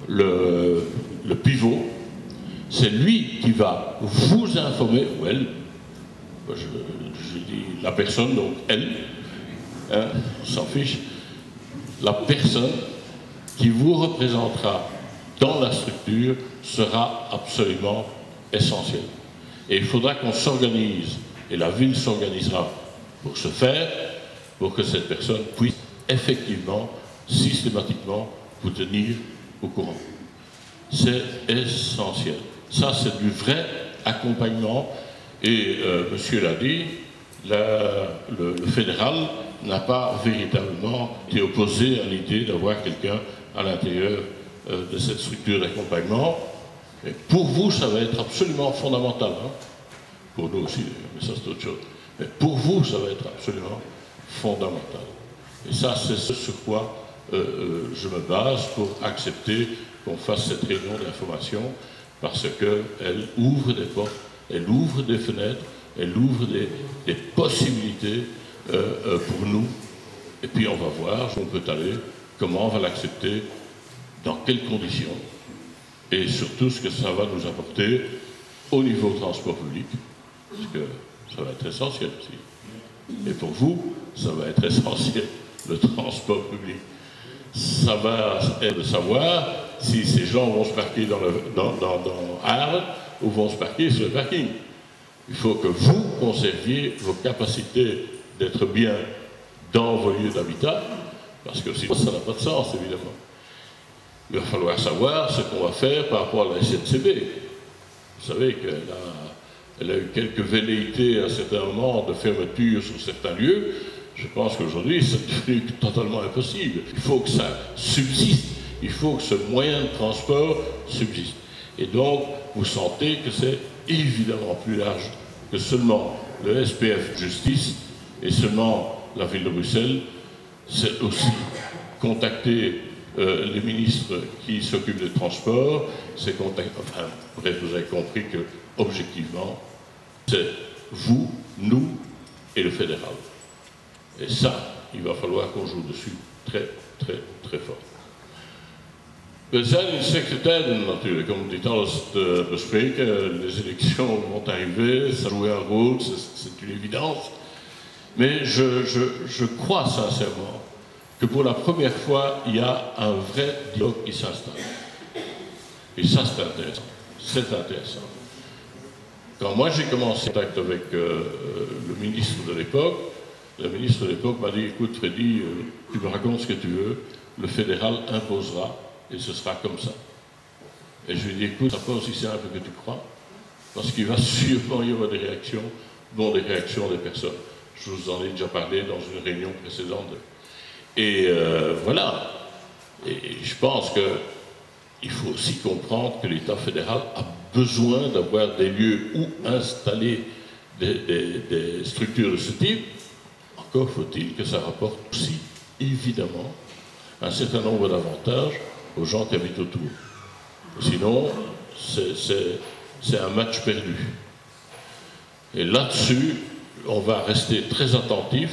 le pivot, c'est lui qui va vous informer, ou elle, je dis la personne, donc elle, hein, on s'en fiche, la personne qui vous représentera dans la structure sera absolument essentielle. Et il faudra qu'on s'organise, et la ville s'organisera pour ce faire, pour que cette personne puisse effectivement, systématiquement, vous tenir au courant. C'est essentiel. Ça, c'est du vrai accompagnement. Et monsieur l'a dit, le fédéral n'a pas véritablement été opposé à l'idée d'avoir quelqu'un à l'intérieur de cette structure d'accompagnement. Et pour vous, ça va être absolument fondamental. Hein. Pour nous aussi, mais ça c'est autre chose. Mais pour vous, ça va être absolument fondamental. Et ça, c'est ce sur quoi je me base pour accepter qu'on fasse cette réunion d'information, parce qu'elle ouvre des portes, elle ouvre des fenêtres, elle ouvre des possibilités pour nous. Et puis on va voir où on peut aller, comment on va l'accepter, dans quelles conditions, et surtout ce que ça va nous apporter au niveau transport public, parce que ça va être essentiel aussi. Et pour vous, ça va être essentiel, le transport public. Ça va être de savoir si ces gens vont se parquer dans Arles ou vont se parquer sur le parking. Il faut que vous conserviez vos capacités d'être bien dans vos lieux d'habitat, parce que sinon ça n'a pas de sens, évidemment. Il va falloir savoir ce qu'on va faire par rapport à la SNCB. Vous savez qu'elle a eu quelques velléités à un certain moment de fermeture sur certains lieux. Je pense qu'aujourd'hui, c'est devenu totalement impossible. Il faut que ça subsiste. Il faut que ce moyen de transport subsiste. Et donc, vous sentez que c'est évidemment plus large que seulement le SPF Justice et seulement la ville de Bruxelles. C'est aussi contacter les ministres qui s'occupent des transports. C'est contacter... Enfin, bref, vous avez compris que, objectivement, c'est vous, nous et le fédéral. Et ça, il va falloir qu'on joue dessus très, très, très fort. We zijn in slechte tijden natuurlijk, om dit alles te bespreken. Les élections vont arriver, ça joue un rôle, c'est une évidence. Mais je crois sincèrement que pour la première fois, il y a un vrai dialogue qui s'installe. Et ça, c'est intéressant. C'est intéressant. Quand moi j'ai commencé en contact avec le ministre de l'époque, le ministre de l'époque m'a dit, écoute Freddy, tu me racontes ce que tu veux, le fédéral imposera et ce sera comme ça. Et je lui ai dit, écoute, c'est pas aussi simple que tu crois, parce qu'il va sûrement y avoir des réactions, dont des réactions des personnes. Je vous en ai déjà parlé dans une réunion précédente. Et voilà. Et je pense qu'il faut aussi comprendre que l'État fédéral a besoin d'avoir des lieux où installer des structures de ce type. Encore faut-il que ça rapporte aussi, évidemment, un certain nombre d'avantages aux gens qui habitent autour. Sinon, c'est un match perdu. Et là-dessus, on va rester très attentif.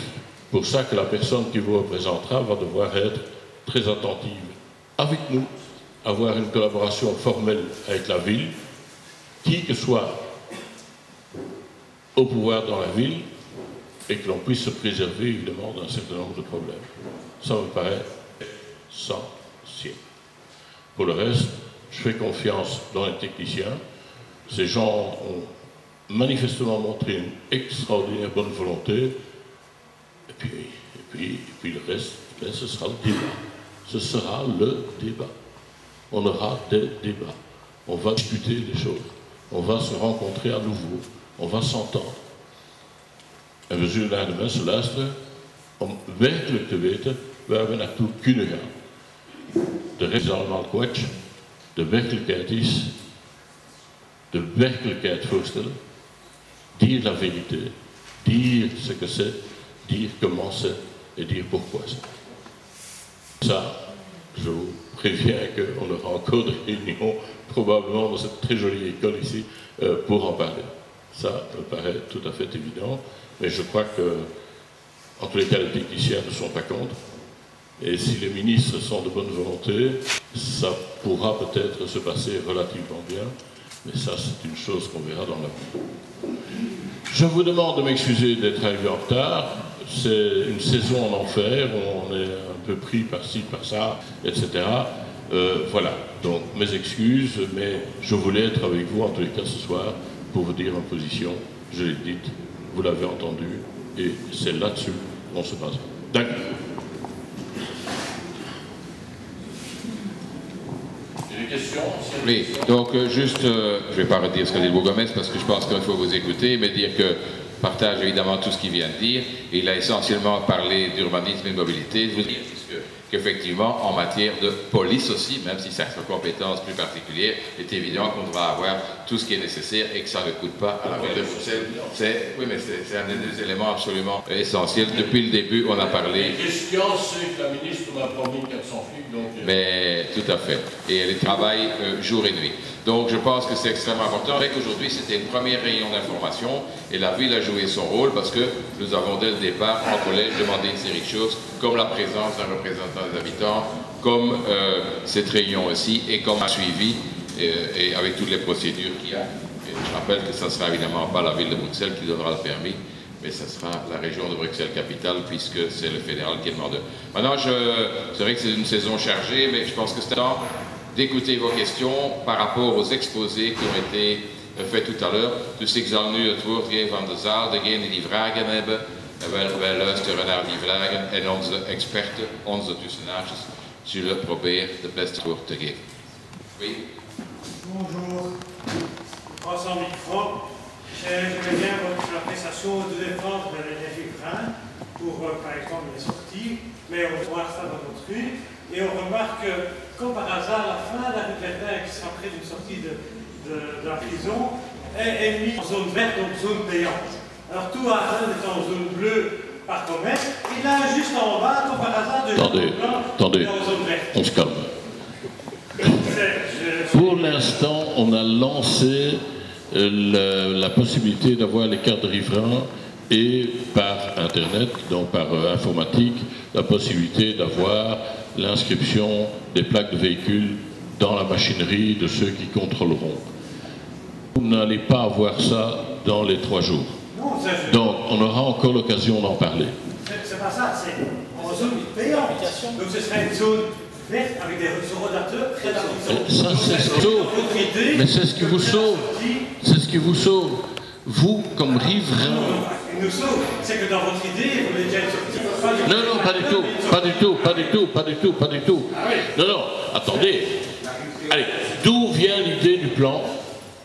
Pour ça que la personne qui vous représentera va devoir être très attentive avec nous, avoir une collaboration formelle avec la ville, qui que soit au pouvoir dans la ville, et que l'on puisse se préserver évidemment d'un certain nombre de problèmes. Ça me paraît essentiel. Pour le reste, je fais confiance dans les techniciens. Ces gens ont manifestement montré une extraordinaire bonne volonté. Et puis le reste, ce sera le débat. Ce sera le débat. On aura des débats. On va discuter des choses. On va se rencontrer à nouveau. On va s'entendre. En we zullen naar de mensen luisteren om werkelijk te weten waar we naartoe kunnen gaan. De rest is allemaal kwats. De werkelijkheid is de werkelijkheid voorstellen. Dire la vérité. Dire ce que c'est. Dire comment c'est. Et dire pourquoi c'est. Ça, je vous préviens qu'on aura encore des réunions, probablement dans cette très jolie école ici, pour en parler. Ça me paraît tout à fait évident. Mais je crois que, en tous les cas, les techniciens ne sont pas contre. Et si les ministres sont de bonne volonté, ça pourra peut-être se passer relativement bien, mais ça c'est une chose qu'on verra dans l'avenir. Je vous demande de m'excuser d'être arrivé en retard. C'est une saison en enfer, on est un peu pris par-ci, par-ça, etc. Voilà, donc mes excuses, mais je voulais être avec vous en tous les cas ce soir pour vous dire ma position. Je l'ai dite, vous l'avez entendu, et c'est là-dessus qu'on se base. D'accord. Des questions? Oui, donc juste, je ne vais pas redire ce qu'a dit le bourgmestre parce que je pense qu'il faut vous écouter, mais dire que partage évidemment tout ce qu'il vient de dire. Il a essentiellement parlé d'urbanisme et de mobilité. Je vous dis qu'effectivement, en matière de police aussi, même si ça a une compétence plus particulière, il est évident qu'on devra avoir tout ce qui est nécessaire et que ça ne coûte pas à la ville de Bruxelles. Oui, mais c'est un des éléments absolument essentiels. Depuis le début, on a parlé... La question, c'est que la ministre m'a promis 400 flics, donc... Mais tout à fait. Et elle travaille jour et nuit. Donc je pense que c'est extrêmement important. C'est vrai qu'aujourd'hui, c'était une première réunion d'information et la ville a joué son rôle parce que nous avons dès le départ, en collège, demandé une série de choses, comme la présence d'un représentant des habitants, comme cette réunion aussi, et comme un suivi, et avec toutes les procédures qu'il y a. Et je rappelle que ça ne sera évidemment pas la ville de Bruxelles qui donnera le permis, mais ce sera la région de Bruxelles-Capitale, puisque c'est le fédéral qui est demandeur. Maintenant, c'est vrai que c'est une saison chargée, mais je pense que c'est temps d'écouter vos questions par rapport aux exposés qui ont été faits tout à l'heure. Dus ik zal nu het woord geven aan de zaal, degenen die vragen hebben. Wij luisteren naar die vragen en onze experten, onze tussenages, zullen proberen de beste woord te geven. Oui. Bonjour. François Micron. J'aimerais bien votre appréciation de défendre les riverains pour, par exemple, les sorties, mais on voit ça dans notre rue. Et on remarque que, comme par hasard, la fin de la rue Verdun, qui sera près d'une sortie de la prison, est mise en zone verte, donc zone payante. Alors tout Arles est en zone bleue par commerce, et là, juste en bas, comme par hasard, de zone blanche, est en zone verte. On se calme. Pour l'instant, on a lancé la possibilité d'avoir les cartes de riverains et par Internet, donc par informatique, la possibilité d'avoir l'inscription des plaques de véhicules dans la machinerie de ceux qui contrôleront. Vous n'allez pas avoir ça dans les 3 jours. Donc, on aura encore l'occasion d'en parler. C'est pas ça, c'est en zone payante. Donc, ce serait une zone verte avec des rodateurs très ça, c'est ce qui mais c'est ce qui vous sauve. C'est ce qui vous sauve. Vous, comme riverain... Il nous sauve. C'est que dans votre idée, vous voulez déjà une sortie. Non, non, pas du tout. Pas du tout, pas du tout, pas du tout, pas du tout. Non, non, attendez. Allez, d'où vient l'idée du plan?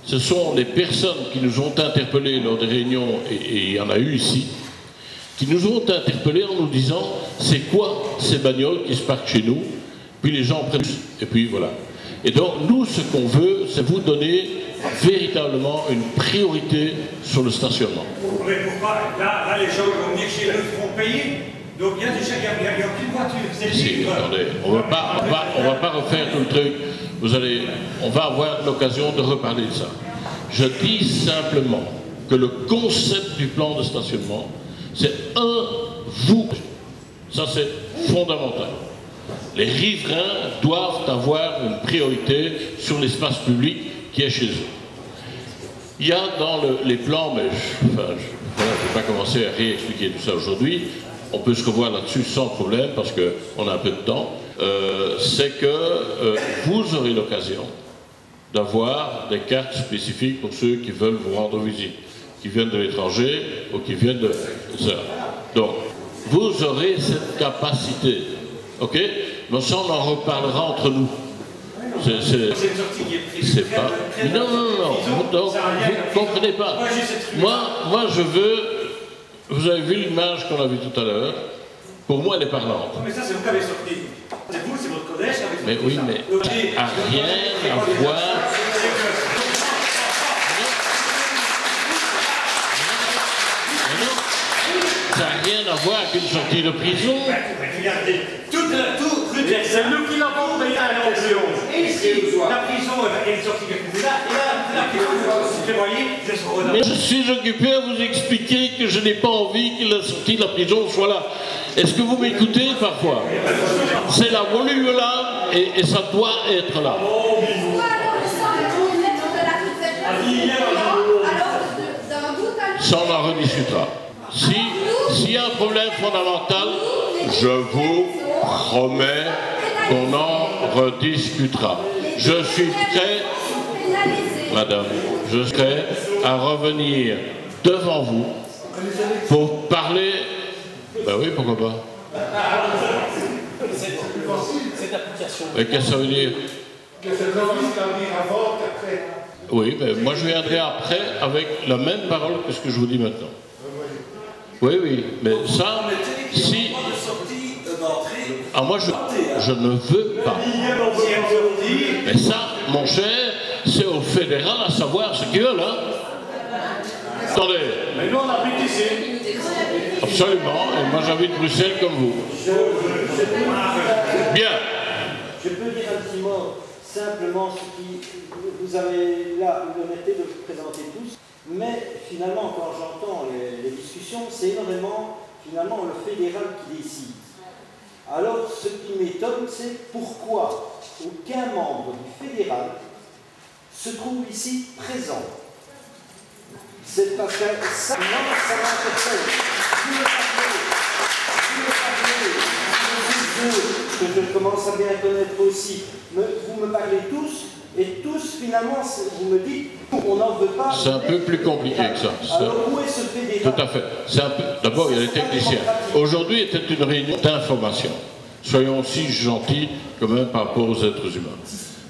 Ce sont les personnes qui nous ont interpellés lors des réunions, et il y en a eu ici, qui nous ont interpellés en nous disant c'est quoi ces bagnoles qui se parquent chez nous, puis les gens prennent, et puis voilà. Et donc nous, ce qu'on veut, c'est vous donner véritablement une priorité sur le stationnement. Mais pourquoi là, les gens vont venir chez eux, vont payer. Donc il y a déjà, il n'y a aucune voiture. Si, attendez, on va pas refaire tout le truc. On va avoir l'occasion de reparler de ça. Je dis simplement que le concept du plan de stationnement, c'est vous. Ça, c'est fondamental. Les riverains doivent avoir une priorité sur l'espace public qui est chez eux. Il y a dans les plans, mais je ne vais pas commencer à réexpliquer tout ça aujourd'hui, on peut se revoir là-dessus sans problème parce qu'on a un peu de temps, c'est que vous aurez l'occasion d'avoir des cartes spécifiques pour ceux qui veulent vous rendre visite, qui viennent de l'étranger ou qui viennent de ça. Donc, vous aurez cette capacité, ok? Mais ça, on en reparlera entre nous. C'est pas... Non, donc, vous ne comprenez pas. Moi, je veux... Vous avez vu l'image qu'on a vue tout à l'heure. Pour moi, elle est parlante. Mais ça, c'est vous qui avez sorti. C'est vous, c'est votre collège avec... Mais oui, mais ça n'a rien à voir... Ça n'a rien à voir avec une sortie de prison. Regardez, tout c'est nous qui l'avons payé à l'option. Et ici, la prison est une sortie de prison. Et là, vous voyez, je suis redonné. Mais je suis occupé à vous expliquer que je n'ai pas envie que la sortie de la prison soit là. Est-ce que vous m'écoutez parfois? C'est la volume là et ça doit être là. Ça, on en rediscutera. S'il y a un problème fondamental, je vous promets qu'on en rediscutera. Je suis prêt, madame, je suis prêt à revenir devant vous pour parler. Ben oui, pourquoi pas. Mais qu'est-ce que ça veut dire? Oui, mais moi je viendrai après avec la même parole que ce que je vous dis maintenant. Oui, oui, mais ça, si... Ah, moi je ne veux pas. Mais ça, mon cher, c'est au fédéral à savoir ce qu'ils veulent, hein. Attendez. Mais nous on habite ici. Absolument, et moi j'habite Bruxelles comme vous. Bien. Je peux dire un petit mot, simplement, ce qui, vous avez là l'honnêteté de vous présenter tous, mais finalement, quand j'entends les discussions, c'est énormément, finalement, le fédéral qui décide. Alors, ce qui m'étonne, c'est pourquoi aucun membre du fédéral se trouve ici présent. C'est parce que ça, non, ça m'interpelle. Que je commence à bien connaître aussi. Vous me parlez tous, et tous, finalement, vous me dites, on n'en veut pas. C'est un peu plus compliqué que ça. Alors, où est ce fédéral? Tout à fait. D'abord, il y a les techniciens. Aujourd'hui était une réunion d'information. Soyons aussi gentils quand même par rapport aux êtres humains.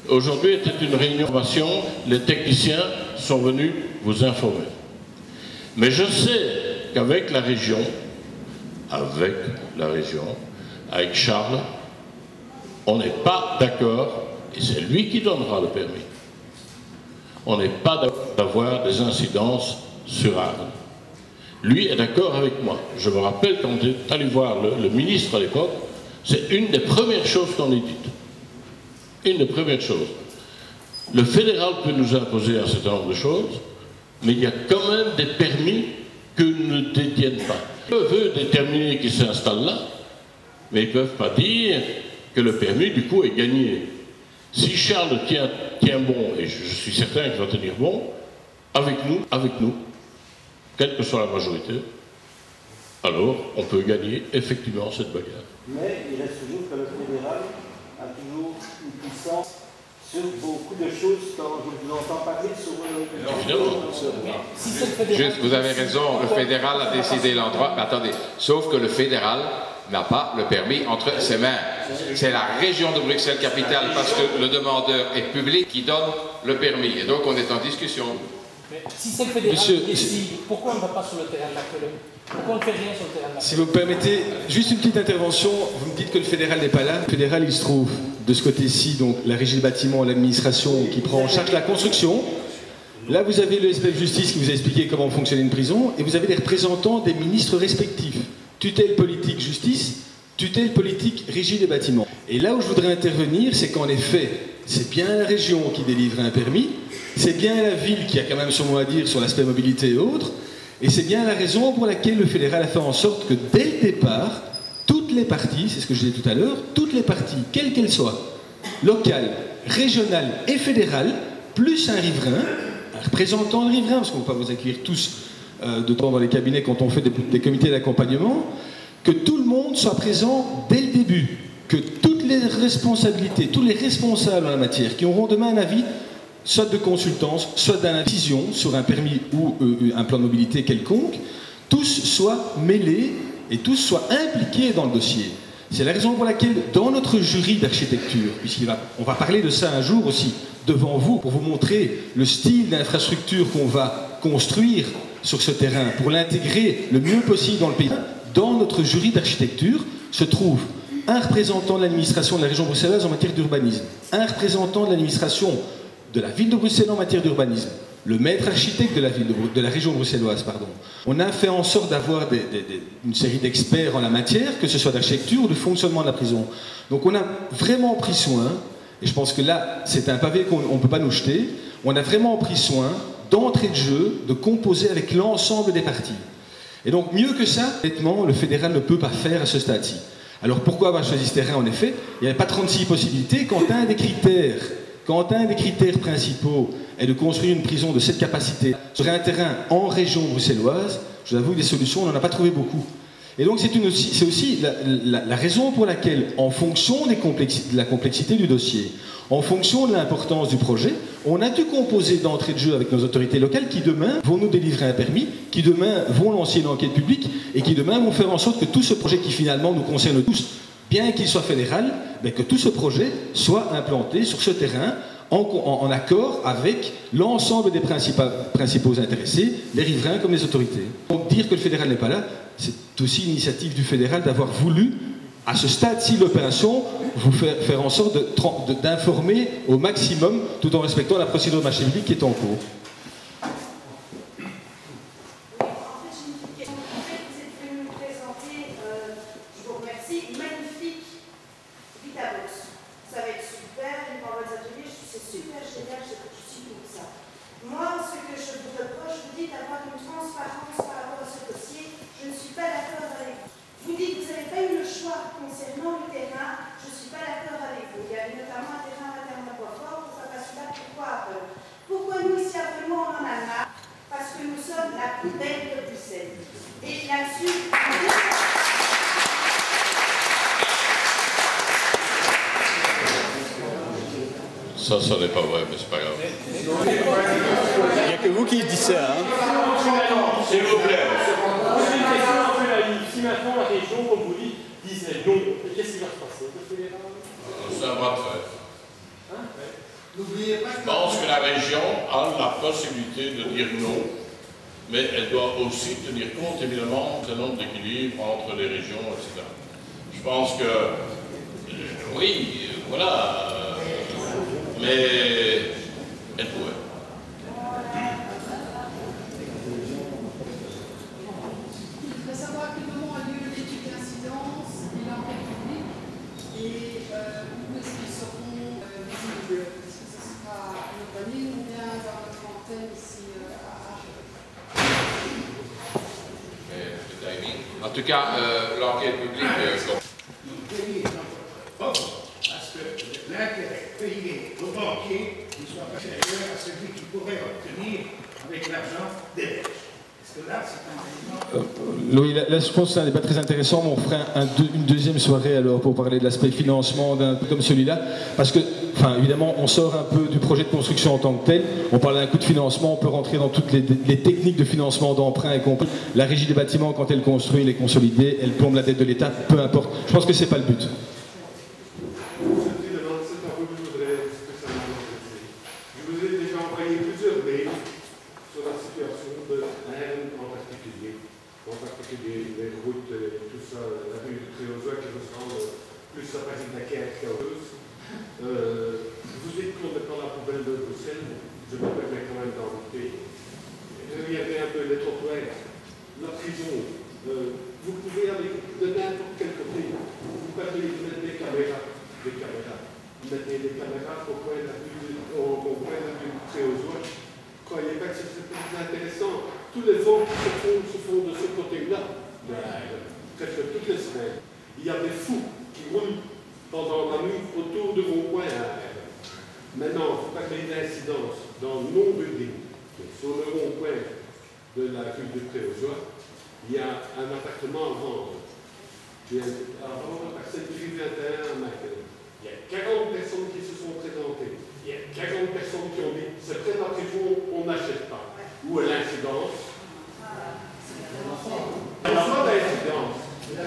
Aujourd'hui était une réunion d'information. Les techniciens sont venus vous informer. Mais je sais qu'avec la région, avec Charles, on n'est pas d'accord, et c'est lui qui donnera le permis. On n'est pas d'accord d'avoir des incidences sur Arles. Lui est d'accord avec moi. Je me rappelle quand on est allé voir le ministre à l'époque, c'est une des premières choses qu'on ait dites. Une des premières choses. Le fédéral peut nous imposer un certain nombre de choses, mais il y a quand même des permis que nous ne détiennent pas. Ils peuvent déterminer qui s'installe là, mais ils ne peuvent pas dire que le permis, du coup, est gagné. Si Charles tient bon, et je suis certain qu'il va tenir bon, avec nous, quelle que soit la majorité, alors on peut gagner effectivement cette bagarre. Mais il reste toujours que le fédéral a toujours une puissance sur beaucoup de choses quand je vous entends parler sur Juste, vous avez raison, le fédéral a décidé l'endroit, mais attendez, sauf que le fédéral n'a pas le permis entre ses mains. C'est la région de Bruxelles-Capitale, parce que le demandeur est public, qui donne le permis. Et donc on est en discussion. Mais si c'est le fédéral qui décide, pourquoi on ne va pas sur le terrain d'accueil? Pourquoi on ne fait rien sur le terrain d'accueil? Si vous me permettez, juste une petite intervention. Vous me dites que le fédéral n'est pas là. Le fédéral, il se trouve de ce côté-ci, donc la régie du bâtiment, l'administration qui prend en charge la construction. Là, vous avez le SPF Justice qui vous a expliqué comment fonctionnait une prison, et vous avez les représentants des ministres respectifs. Tutelle politique justice, tutelle politique régie des bâtiments. Et là où je voudrais intervenir, c'est qu'en effet, c'est bien la région qui délivre un permis, c'est bien la ville qui a quand même son mot à dire sur l'aspect mobilité et autres, et c'est bien la raison pour laquelle le fédéral a fait en sorte que dès le départ, toutes les parties, c'est ce que je disais tout à l'heure, toutes les parties, quelles qu'elles soient, locales, régionales et fédérales, plus un riverain, un représentant de riverain, parce qu'on ne peut pas vous accueillir tous de temps dans les cabinets quand on fait des comités d'accompagnement, que tout le monde soit présent dès le début, que toutes les responsabilités, tous les responsables en la matière qui auront demain un avis, soit de consultance, soit d'incision sur un permis ou un plan de mobilité quelconque, tous soient mêlés et tous soient impliqués dans le dossier. C'est la raison pour laquelle, dans notre jury d'architecture, puisqu'on va parler de ça un jour aussi, devant vous, pour vous montrer le style d'infrastructure qu'on va construire sur ce terrain, pour l'intégrer le mieux possible dans le pays, dans notre jury d'architecture se trouve un représentant de l'administration de la région bruxelloise en matière d'urbanisme, un représentant de l'administration de la ville de Bruxelles en matière d'urbanisme, le maître architecte de la ville, de la région bruxelloise, pardon. On a fait en sorte d'avoir une série d'experts en la matière, que ce soit d'architecture ou de fonctionnement de la prison. Donc on a vraiment pris soin, et je pense que là, c'est un pavé qu'on ne peut pas nous jeter, on a vraiment pris soin, d'entrée de jeu, de composer avec l'ensemble des parties. Et donc, mieux que ça, honnêtement, le fédéral ne peut pas faire à ce stade-ci. Alors pourquoi avoir choisi ce terrain? En effet, il n'y avait pas 36 possibilités. Quand un des critères principaux est de construire une prison de cette capacité sur un terrain en région bruxelloise, je vous avoue que des solutions, on n'en a pas trouvé beaucoup. Et donc c'est aussi la raison pour laquelle, en fonction de la complexité du dossier, en fonction de l'importance du projet, on a dû composer d'entrée de jeu avec nos autorités locales qui demain vont nous délivrer un permis, qui demain vont lancer une enquête publique et qui demain vont faire en sorte que tout ce projet qui finalement nous concerne tous, bien qu'il soit fédéral, mais que tout ce projet soit implanté sur ce terrain en accord avec l'ensemble des principaux intéressés, les riverains comme les autorités. Donc dire que le fédéral n'est pas là, c'est aussi une initiative du fédéral d'avoir voulu, à ce stade-ci de l'opération, vous faire en sorte d'informer au maximum, tout en respectant la procédure de marché public qui est en cours. Ça n'est pas vrai, mais c'est pas grave. Il n'y a que vous qui dites ça, hein. S'il vous plaît. Si maintenant la région, comme vous dites, disait non, qu'est-ce qui va se passer? C'est un bras de fer. Je pense que la région a la possibilité de dire non, mais elle doit aussi tenir compte, évidemment, d'un nombre d'équilibres entre les régions, etc. Je pense que, oui, voilà, mais elle pourrait. Il faudrait savoir à quel moment a lieu l'étude d'incidence et l'enquête publique et où est-ce qu'ils seront visibles. Est-ce que ce sera à l'urbanisme ou bien dans notre antenne ici à En tout cas, l'enquête publique... Parce que l'intérêt payé au banquier ne soit pas supérieur à celui qu'il pourrait obtenir avec l'argent des Belges. Est-ce que là, c'est un élément... Louis, là, je pense que c'est un débat très intéressant, mais on fera une deuxième soirée alors pour parler de l'aspect financement d'un peu comme celui-là, parce que, enfin, évidemment, on sort un peu du projet de construction en tant que tel, on parle d'un coût de financement, on peut rentrer dans toutes les techniques de financement d'emprunt, y compris la régie des bâtiments, quand elle construit, elle est consolidée, elle plombe la dette de l'État, peu importe. Je pense que c'est pas le but. Les routes, tout ça, la rue de Tréozois qui ressemble plus à Paris Dakar qu'à Heureuse. Vous êtes complètement la poubelle de Bruxelles, je me permets quand même d'inviter. Il y avait un peu les trottoirs, la prison. Vous pouvez aller de n'importe quel côté. Vous pouvez mettre des caméras. Vous mettez des caméras au coin de la rue de Tréozois. Croyez pas que c'est plus intéressant. Tous les vents qui se font de ce côté-là, presque toutes les semaines. Il y a des fous qui roulent pendant la nuit autour de rond-point. Maintenant, vous parlez d'incidence dans nos buildings, sur le rond-point de la rue de Tréozois, il y a un appartement à vendre. À vendre par cette rue 21 à Macron. Il y a 40 personnes qui se sont présentées. Il y a 40 personnes qui ont dit c'est près de la prison, on n'achète pas. Ou à l'incidence.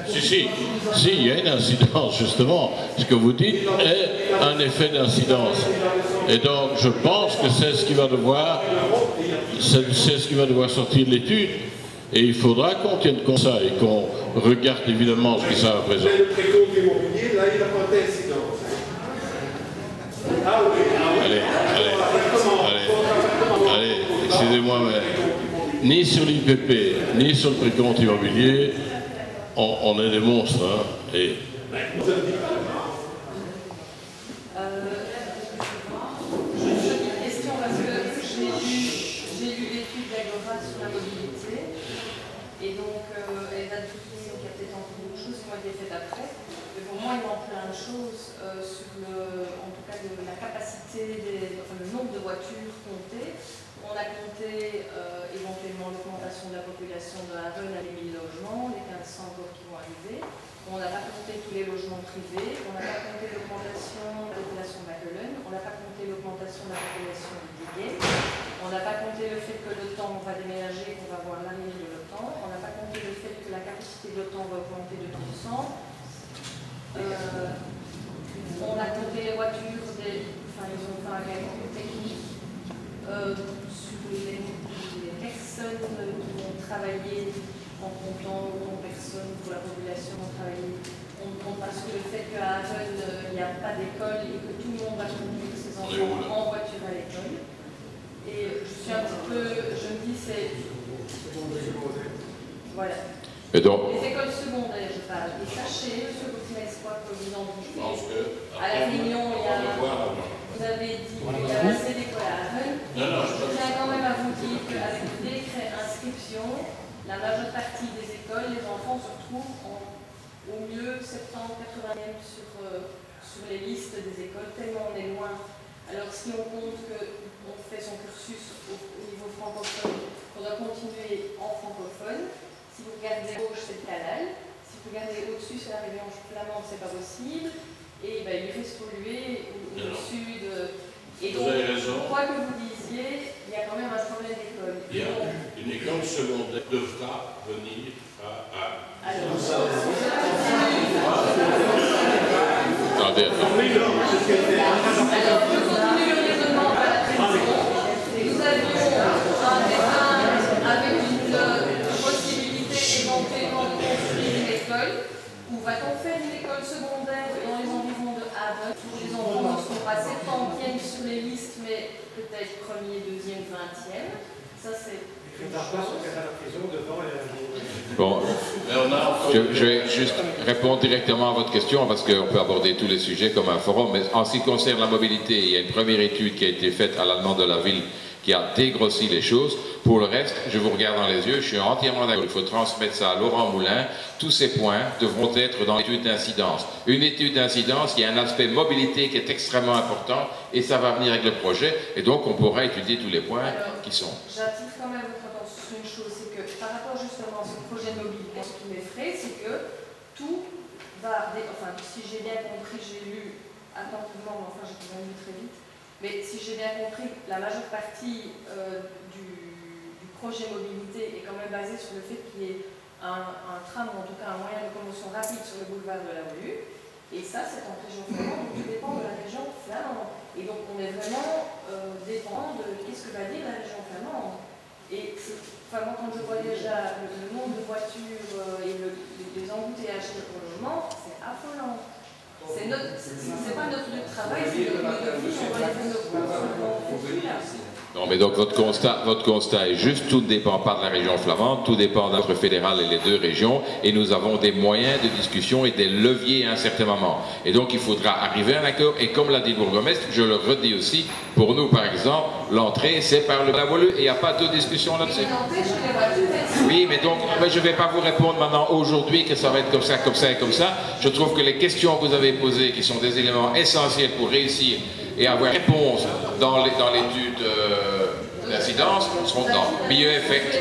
Si, il y a une incidence, justement. Ce que vous dites est un effet d'incidence. Et donc, je pense que c'est ce qui va devoir sortir de l'étude. Et il faudra qu'on tienne compte de ça et qu'on regarde évidemment ce que ça représente. Le précompte immobilier, là, il n'a pas d'incidence. Ah oui. Allez, excusez-moi, mais ni sur l'IPP, ni sur le précompte immobilier, on est des monstres. Hein, et... question parce que j'ai lu l'étude d'Agora sur la mobilité et donc elle date de il y a peut-être encore beaucoup de choses qui ont été faites après. Mais pour moi, il manque plein de choses sur en tout cas la capacité, le nombre de voitures comptées. On a compté éventuellement l'augmentation de la population de Haven à 1000 logements, les 1500 encore qui vont arriver. On n'a pas compté tous les logements privés, on n'a pas compté l'augmentation de la population de Macquelen, on n'a pas compté l'augmentation de la population de Diguet, on n'a pas compté le fait que l'OTAN va déménager, qu'on va voir l'avenir de l'OTAN, on n'a pas compté le fait que la capacité de l'OTAN va augmenter de 2%. On a compté les voitures, ils ont fait un calcul technique sur les personnes qui vont travailler en comptant autant de personnes pour la population vont travailler. On ne compte pas sur le fait qu'à Haven, il n'y a pas d'école et que tout le monde va conduire ses enfants en voiture à l'école. Et je suis un petit peu, je me dis, c'est... Voilà. Et donc, les écoles secondaires, je parle. Et sachez, monsieur Boutinès-Quoi, que vous en doutez, à La Réunion, il y a... Vous avez dit qu'il y a assez d'écoles à Haven. Je tiens quand même à vous dire qu'avec le décret inscription, la majeure partie des écoles, les enfants se retrouvent au mieux 70-80e sur les listes des écoles, tellement on est loin. Alors si on compte qu'on fait son cursus au niveau francophone, on doit continuer en francophone. Si vous regardez à gauche, c'est le Canal. Si vous regardez au-dessus, c'est la Réunion flamande, c'est pas possible. Et il reste pollué au sud. Et donc, quoi que vous disiez, il y a quand même un problème d'école. Une école secondaire devra venir à... Alors, je continue le raisonnement à la précision. Nous avions un terrain avec une possibilité éventuellement de construire une école. Où va-t-on faire une école secondaire dans les environs de Haven, où les enfants ne seront pas 70e sur les listes, mais peut-être 1er, 2e, 20e. Ça, c'est... Bon, je vais juste répondre directement à votre question parce qu'on peut aborder tous les sujets comme un forum, mais en ce qui concerne la mobilité, il y a une première étude qui a été faite à la demande de la ville qui a dégrossi les choses. Pour le reste, je vous regarde dans les yeux, je suis entièrement d'accord. Il faut transmettre ça à Laurent Moulin. Tous ces points devront être dans l'étude d'incidence. Une étude d'incidence, il y a un aspect mobilité qui est extrêmement important et ça va venir avec le projet. Et donc, on pourra étudier tous les points qui sont. J'attire quand même votre attention sur une chose, c'est que par rapport justement à ce projet de mobilité, ce qui m'effraie, c'est que tout va... Enfin, si j'ai bien compris, j'ai lu attentivement, mais enfin, j'ai quand même lu très vite. Mais si j'ai bien compris, la majeure partie du projet mobilité est quand même basée sur le fait qu'il y ait un tram, ou en tout cas un moyen de locomotion rapide sur le boulevard de la Rue. Et ça, c'est en région flamande, tout dépend de la région flamande. Et donc, on est vraiment dépendant de qu'est-ce que va dire la région flamande. Et enfin, moi, quand je vois déjà le nombre de voitures et les embouteillages pour le moment, c'est affolant. C'est pas notre lieu de travail, c'est notre lieu de vie, on va les faire nos courses. Non, mais donc votre constat est juste, tout ne dépend pas de la région flamande, tout dépend de notre fédéral et les deux régions, et nous avons des moyens de discussion et des leviers à un certain moment. Et donc il faudra arriver à un accord, et comme l'a dit le bourgmestre, je le redis aussi, pour nous par exemple, l'entrée c'est par le Blavolu, et il n'y a pas de discussion là-dessus. Oui, mais donc je ne vais pas vous répondre maintenant aujourd'hui que ça va être comme ça, comme ça et comme ça. Je trouve que les questions que vous avez posées, qui sont des éléments essentiels pour réussir et avoir réponse dans l'étude d'incidence, seront dans milieu effect. Et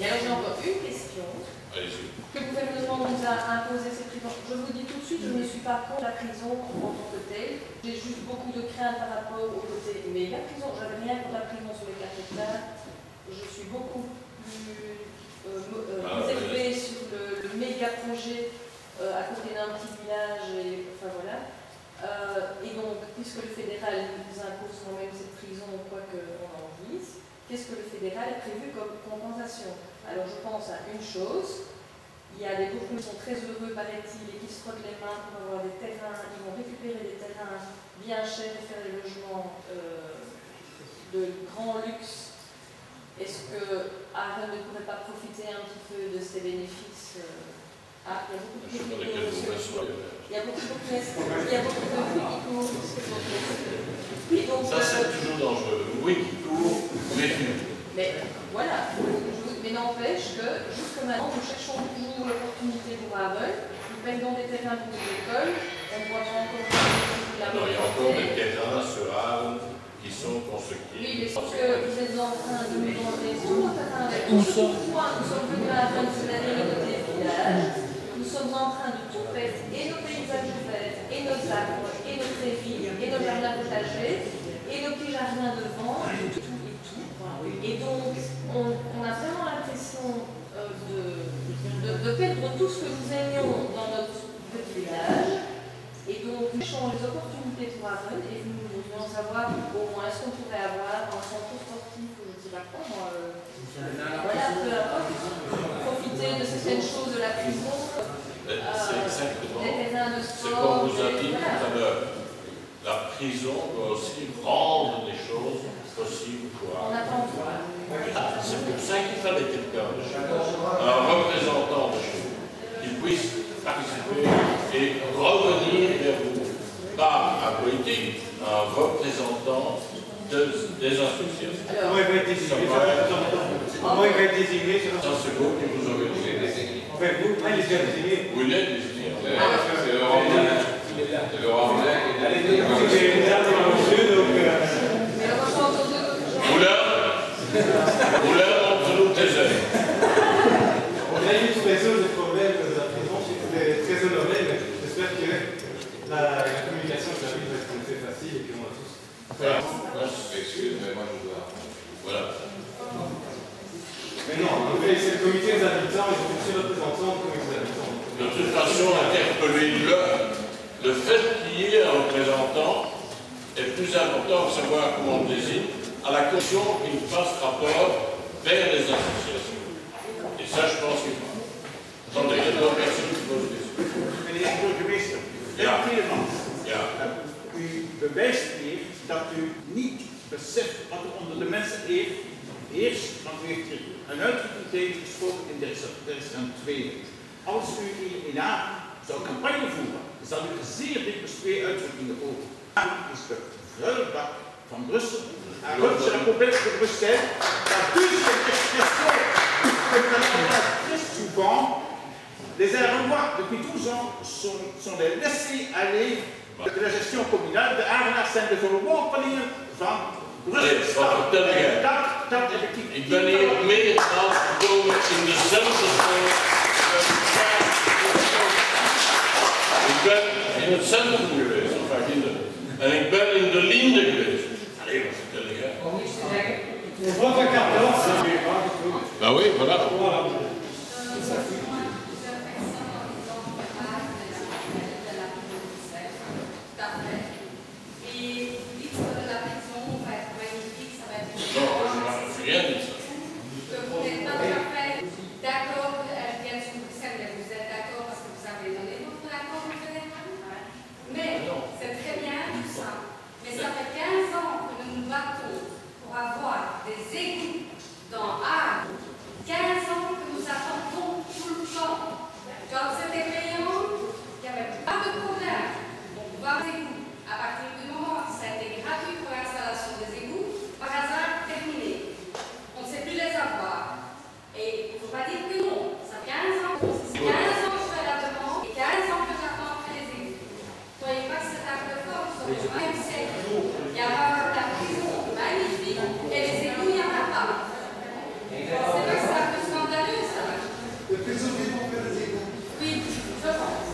alors j'ai encore une question que le gouvernement nous a imposé cette prison. Je vous dis tout de suite, je ne suis pas contre la prison en tant que telle. J'ai juste beaucoup de craintes par rapport au côté méga prison. Je n'avais rien contre la prison sur les 4 hectares. Je suis beaucoup plus réservée sur le méga projet à côté d'un petit village. Et, enfin voilà. Et donc, puisque le fédéral nous impose quand même cette prison, quoi qu'on en dise, qu'est-ce que le fédéral a prévu comme compensation? Alors, je pense à une chose. Il y a des bourgeois qui sont très heureux, paraît-il, et qui se frottent les mains pour avoir des terrains. Ils vont récupérer des terrains bien chers et faire des logements de grand luxe, est-ce que Aaron ne pourrait pas profiter un petit peu de ces bénéfices? Ah, il y a beaucoup de bruit qui court. Il y a beaucoup de bruit qui court. Et donc, ça, c'est toujours dangereux. Le bruit qui court, mais voilà. Mais n'empêche que, jusque maintenant, nous cherchons toujours l'opportunité pour Aaron. Nous payons des terrains pour des écoles. On doit encore la non, il y a encore des terrains sur Aaron qui sont constructifs. Oui, mais sauf que vous êtes en train de nous demander tout le terrain avec nous. Pourquoi nous sommes venus à Aaron cette année de des villages? Nous sommes en train de tout faire, et nos paysages verts, et nos arbres, et nos prairies, et nos jardins potagers, et nos petits jardins devant, et tout. Et donc, on a vraiment l'impression de perdre tout ce que nous aimions dans notre petit village. Et donc, nous cherchons les opportunités pour Aaron, et nous voudrions savoir au moins ce qu'on pourrait avoir en centre sportif, ou je ne sais pas quoi, moi. Voilà, peu importe. Profiter de certaines choses de la prison. C'est exactement. Des terrains de C'est sport. comme vous avez dit tout à l'heure. La prison doit aussi rendre des choses possibles pour. On attend quoi? C'est pour ça qu'il fallait quelqu'un de chez nous, un représentant de chez nous, qui puisse participer et revenir vers vous. Pas un politique, un représentant des associations. Comment il va être désigné? Comment il va être désigné? Ça, c'est vous qui vous organisez. Enfin, vous, il est déjà désigné. Vous l'êtes désigné. C'est Laurent Blanc. C'est Laurent Blanc qui est désigné. Moulin entre nous tes ailes. On a eu tous les autres problèmes de la prison, je suis très honoré, mais j'espère que la communication avec la ville va être très facile et qu'on va tous. Excuse-moi, moi je dois. Voilà. Mais non, c'est le comité des habitants, ils ont tous les représentants du comité des habitants. De toute façon, interpellez-le. Le fait qu'il y ait un représentant est plus important de savoir comment on le désigne, à la caution qu'il fasse rapport vers les associations. Et ça, je pense qu'il faut. Attendez, il y a d'autres personnes qui posent des questions. Meneer de burgemeester, meneer Tielemans, u bewijst hier dat u niet beseft wat er onder de mensen heerst, want u heeft hier een uitdrukking tegengesproken in Duitsland 2. Als u hier in Aachen zou campagne voeren, zal u zeer dikwijls twee uitdrukkingen horen. Aachen is de vuilbak van Brussel. Aachen, c'est la poubelle de Bruxelles. La deuxième expression que nous avons très souvent, les Aaronois, depuis 12 ans, sont les laissés-aller de la gestion communale. De Aachenaars zijn de verworpelingen van Brussel. Dat effectief. Ik ben hier meermaals gekomen in dezelfde school. Ik ben in het centrum geweest, en ik ben in de Linde geweest. Allee, wat vertel jij? Ben oui, voilà. Rien de ça. Vous n'êtes pas tout à fait d'accord avec ce que vous savez, vous êtes d'accord parce que vous avez donné votre accord au fédéral. Mais c'est très bien tout ça. Mais ça fait 15 ans que nous nous battons pour avoir des égouts dans Arles. 15 ans que nous attendons tout le temps. Quand c'était payant, il n'y avait pas de problème pour pouvoir des égouts. À partir du moment où ça a été gratuit pour l'installation des égouts, par hasard terminé. On ne sait plus les avoir. Et il ne faut pas dire que non. Ça fait 15 ans que je fais la demande et 15 ans que j'attends après les égouts. Ne croyez pas que c'est un peu fort, nous sommes au 20e siècle. Il y a la prison magnifique et les égouts, il n'y en a pas. C'est pas que c'est un peu scandaleux, ça. Le prisonnier vont faire des égouts. Oui, je pense.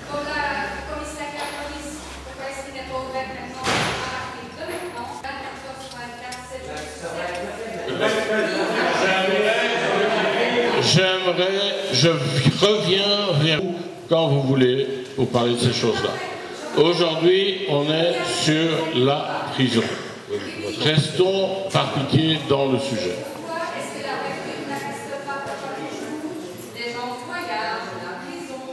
Comme la commissaire de la police, pourquoi est-ce qu'il n'est pas ouvert maintenant à l'article 2 maintenant 24 J'aimerais, je reviens vers vous quand vous voulez pour parler de ces choses-là. Aujourd'hui, on est sur la prison. Restons par pitié dans le sujet. Pourquoi est-ce que la République n'assiste pas pour les jours des gens voyagent, la prison,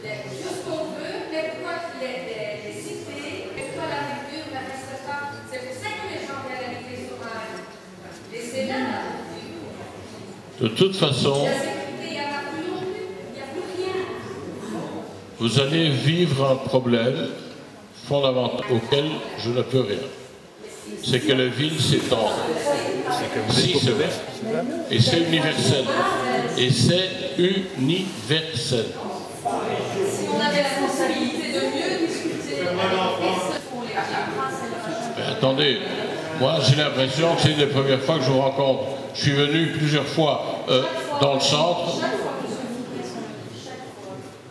tout ce qu'on veut, mais pourquoi les cités, pourquoi la République n'assiste pas? C'est pour ça que les gens viennent à De toute façon, vous allez vivre un problème fondamental auquel je ne peux rien. C'est que la ville s'étend. Si, c'est vrai. Et c'est universel. Et c'est universel. Si on avait la responsabilité de mieux discuter pour les Mais attendez, moi j'ai l'impression que c'est une des premières fois que je vous rencontre. Je suis venu plusieurs fois dans le centre.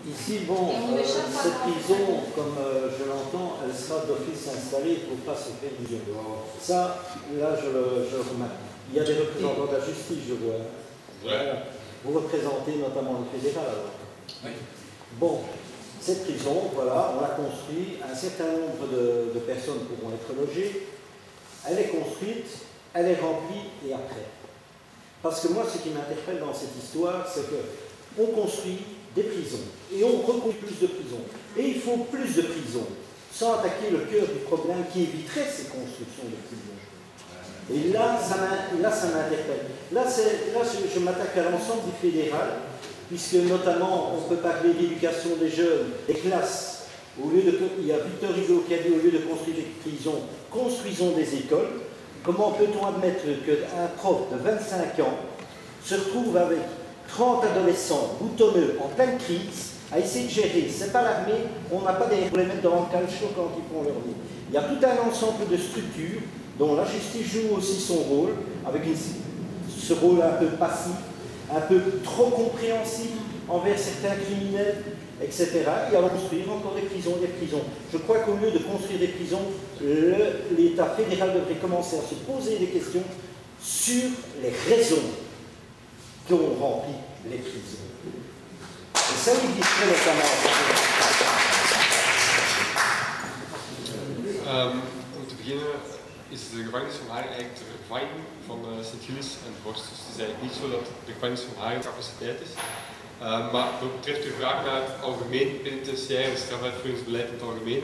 Ici, bon, cette prison, comme je l'entends, elle sera d'office installée pour ne pas se faire du viol. Ça, là, je le remarque. Il y a des représentants de la justice, je vois. Voilà. Vous représentez notamment le fédéral, alors. Oui. Bon, cette prison, voilà, on l'a construite, un certain nombre de personnes pourront être logées. Elle est construite, elle est remplie, et après. Parce que moi, ce qui m'interpelle dans cette histoire, c'est qu'on construit des prisons, et on reconstruit plus de prisons. Et il faut plus de prisons, sans attaquer le cœur du problème qui éviterait ces constructions de prisons. Et là, ça m'interpelle. Là, je m'attaque à l'ensemble du fédéral, puisque notamment, on peut parler d'éducation des jeunes, des classes. Il y a Victor Hugo qui a dit, au lieu de construire des prisons, construisons des écoles. Comment peut-on admettre qu'un prof de 25 ans se retrouve avec 30 adolescents boutonneux en pleine crise à essayer de gérer? C'est pas l'armée, on n'a pas des problèmes dans le calcio quand ils font leur vie. Il y a tout un ensemble de structures dont la justice joue aussi son rôle, avec ce rôle un peu passif, un peu trop compréhensif envers certains criminels, etc. Et à construire encore des prisons, des prisons. Je crois qu'au lieu de construire des prisons, l'État fédéral devrait commencer à se poser des questions sur les raisons qui ont rempli les prisons. Et ça illustrerait notamment. Om te beginnen is de gevangenis van Haren eigenlijk de vervanging van Sint-Gilles en Vorst. Dus het is eigenlijk niet zo dat de gevangenis van Haren capaciteit is. Maar wat betreft uw vraag naar het algemeen penitentiair en strafuitvoeringsbeleid in het algemeen,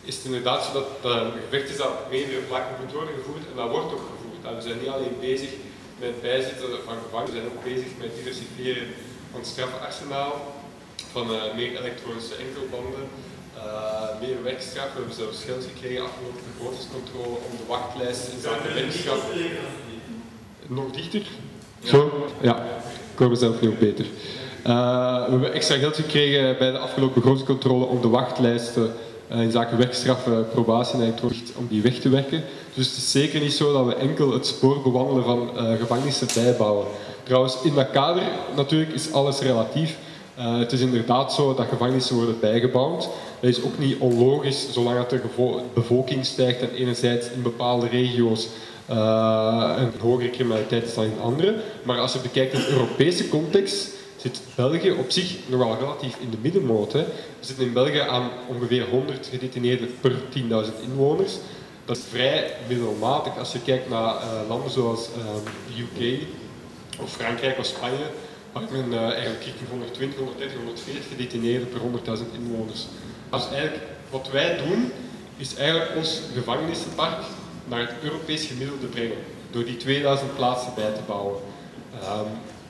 is het inderdaad zo dat een gevecht is dat op meerdere vlakken moet worden gevoerd en dat wordt ook gevoerd. We zijn niet alleen bezig met het bijzitten van gevangenen, we zijn ook bezig met het diversifiëren van het strafarsenaal, van meer elektronische enkelbanden, meer werkstraf. We hebben zelfs geld gekregen afgelopen begrotingscontrole om de wachtlijst in zaken werkstraf. Nog dichter? Zo? Ja, ik hoor mezelf nu ook beter. We hebben extra geld gekregen bij de afgelopen begrotingscontrole om de wachtlijsten in zaken werkstraf, probatie en elektronisch om die weg te werken. Dus het is zeker niet zo dat we enkel het spoor bewandelen van gevangenissen bijbouwen. Trouwens, in dat kader natuurlijk is alles relatief. Het is inderdaad zo dat gevangenissen worden bijgebouwd. Dat is ook niet onlogisch, zolang dat de bevolking stijgt en enerzijds in bepaalde regio's een hogere criminaliteit is dan in andere. Maar als je bekijkt in de Europese context, zit België op zich nogal relatief in de middenmoot. We zitten in België aan ongeveer 100 gedetineerden per 10.000 inwoners. Dat is vrij middelmatig als je kijkt naar landen zoals UK of Frankrijk of Spanje, waar men eigenlijk kijkt 120, 130, 140 gedetineerden per 100.000 inwoners. Dus eigenlijk wat wij doen, is eigenlijk ons gevangenissenpark naar het Europees gemiddelde brengen, door die 2000 plaatsen bij te bouwen.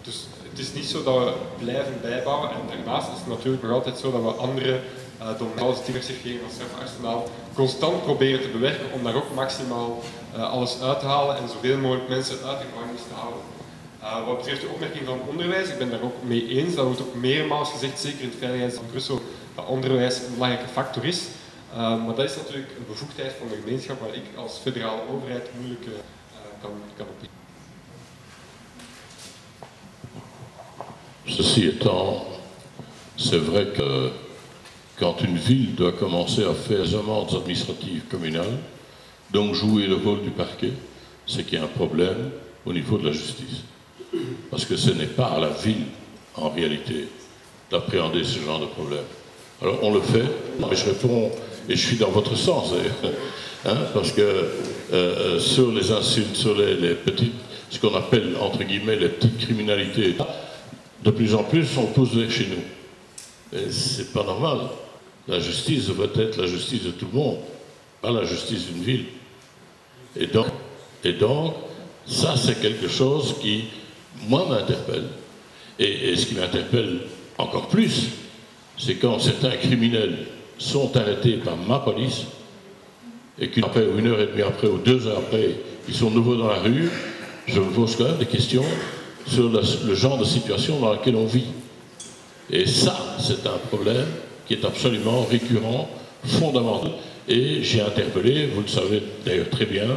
Dus het is niet zo dat we blijven bijbouwen en daarnaast is het natuurlijk nog altijd zo dat we andere domeinen, diversifiering van strafarsenaal, constant proberen te bewerken om daar ook maximaal alles uit te halen en zoveel mogelijk mensen uit de gevangenis te houden. Wat betreft de opmerking van onderwijs, ik ben daar ook mee eens, dat wordt ook meermaals gezegd, zeker in het Veiligheids van Brussel, dat onderwijs een belangrijke factor is. Maar dat is natuurlijk een bevoegdheid van de gemeenschap waar ik als federale overheid moeilijk kan op. Ceci étant, c'est vrai que quand une ville doit commencer à faire des amendes administratives communales, donc jouer le rôle du parquet, c'est qu'il y a un problème au niveau de la justice. Parce que ce n'est pas à la ville, en réalité, d'appréhender ce genre de problème. Alors on le fait, mais je réponds, et je suis dans votre sens d'ailleurs, parce que sur les insultes, sur les petites, ce qu'on appelle entre guillemets les petites criminalités, de plus en plus on pousse vers chez nous. Et c'est pas normal. La justice devrait être la justice de tout le monde, pas la justice d'une ville. Et donc ça c'est quelque chose qui moi, m'interpelle. Et ce qui m'interpelle encore plus, c'est quand certains criminels sont arrêtés par ma police, et qu'une après, ou 1h30 après, ou 2 heures après, ils sont de nouveau dans la rue, je me pose quand même des questions sur le genre de situation dans laquelle on vit. Et ça, c'est un problème qui est absolument récurrent, fondamental. Et j'ai interpellé, vous le savez d'ailleurs très bien,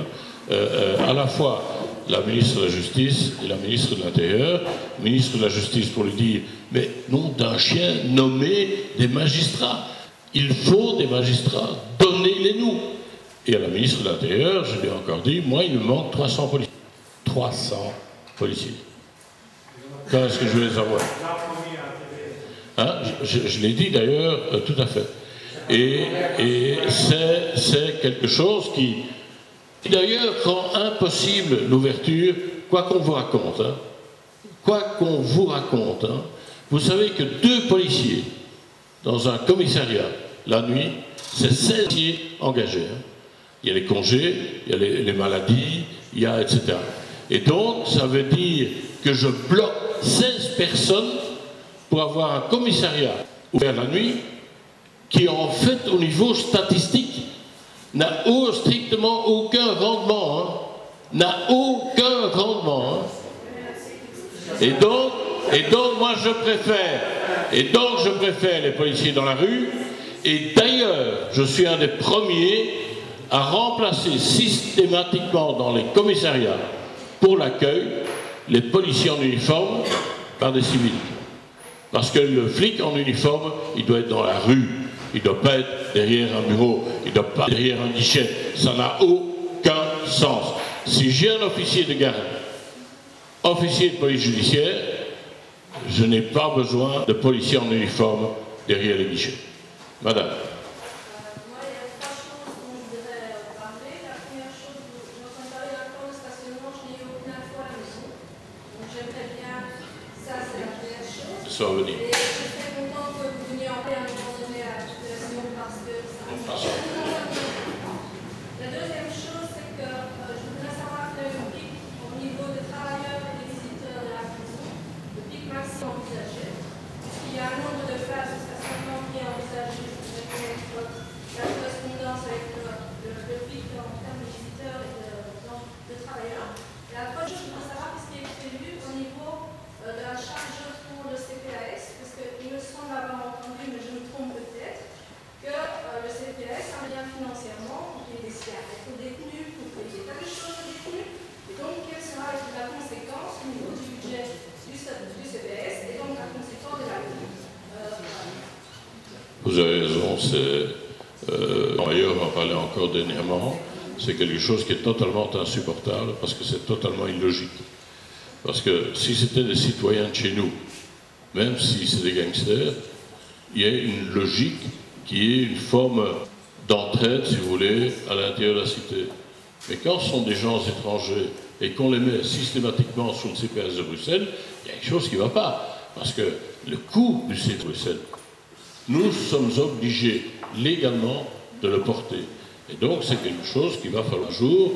à la fois la ministre de la Justice et la ministre de l'Intérieur. Ministre de la Justice pour lui dire, mais nom d'un chien, nommez des magistrats. Il faut des magistrats, donnez-les-nous. Et à la ministre de l'Intérieur, je lui ai encore dit, moi, il me manque 300 policiers. 300 policiers. Quand est-ce que je vais les avoir? Hein, je l'ai dit d'ailleurs, tout à fait. Et c'est quelque chose qui, d'ailleurs, rend impossible l'ouverture, quoi qu'on vous raconte. Hein. Quoi qu'on vous raconte. Hein. Vous savez que 2 policiers dans un commissariat, la nuit, c'est 16 policiers engagés. Hein. Il y a les congés, il y a les maladies, il y a etc. Et donc, ça veut dire que je bloque 16 personnes pour avoir un commissariat ouvert la nuit qui, en fait, au niveau statistique, n'a strictement aucun rendement. Hein. N'a aucun rendement. Hein. Et donc, moi, je préfère les policiers dans la rue. Et d'ailleurs, je suis un des premiers à remplacer systématiquement dans les commissariats pour l'accueil les policiers en uniforme par des civils. Parce que le flic en uniforme, il doit être dans la rue, il ne doit pas être derrière un bureau, il ne doit pas être derrière un guichet. Ça n'a aucun sens. Si j'ai un officier de garde, officier de police judiciaire, je n'ai pas besoin de policiers en uniforme derrière les guichets. Madame. Venir. Et je suis très contente que vous veniez en paix à nous mentionner la situation parce que ça me fait La deuxième chose, c'est que je voudrais savoir quel est le pic au niveau des travailleurs et des visiteurs de la prison, le pic maximum envisagé. Puisqu'il y a un nombre de phases jusqu'à 50 qui est envisagé, je voudrais connaître la correspondance avec le pic en termes de visiteurs et de travailleurs. Et la première chose, je voudrais savoir ce qui est prévu au niveau de la charge pour le CPAS, parce qu'il me semble avoir entendu, mais je me trompe peut-être, que le CPAS intervient financièrement pour payer des cigarettes aux détenus, pour payer tas de choses aux détenus. Et donc, quelle sera la conséquence au niveau du budget du CPAS et donc la conséquence de la vie Vous avez raison, d'ailleurs, on en parlait encore dernièrement, c'est quelque chose qui est totalement insupportable parce que c'est totalement illogique. Parce que si c'était des citoyens de chez nous, même si c'est des gangsters, il y a une logique qui est une forme d'entraide, si vous voulez, à l'intérieur de la cité. Mais quand ce sont des gens étrangers et qu'on les met systématiquement sous le CPS de Bruxelles, il y a quelque chose qui ne va pas. Parce que le coût du CPS de Bruxelles, nous sommes obligés légalement de le porter. Et donc c'est quelque chose qu'il va falloir un jour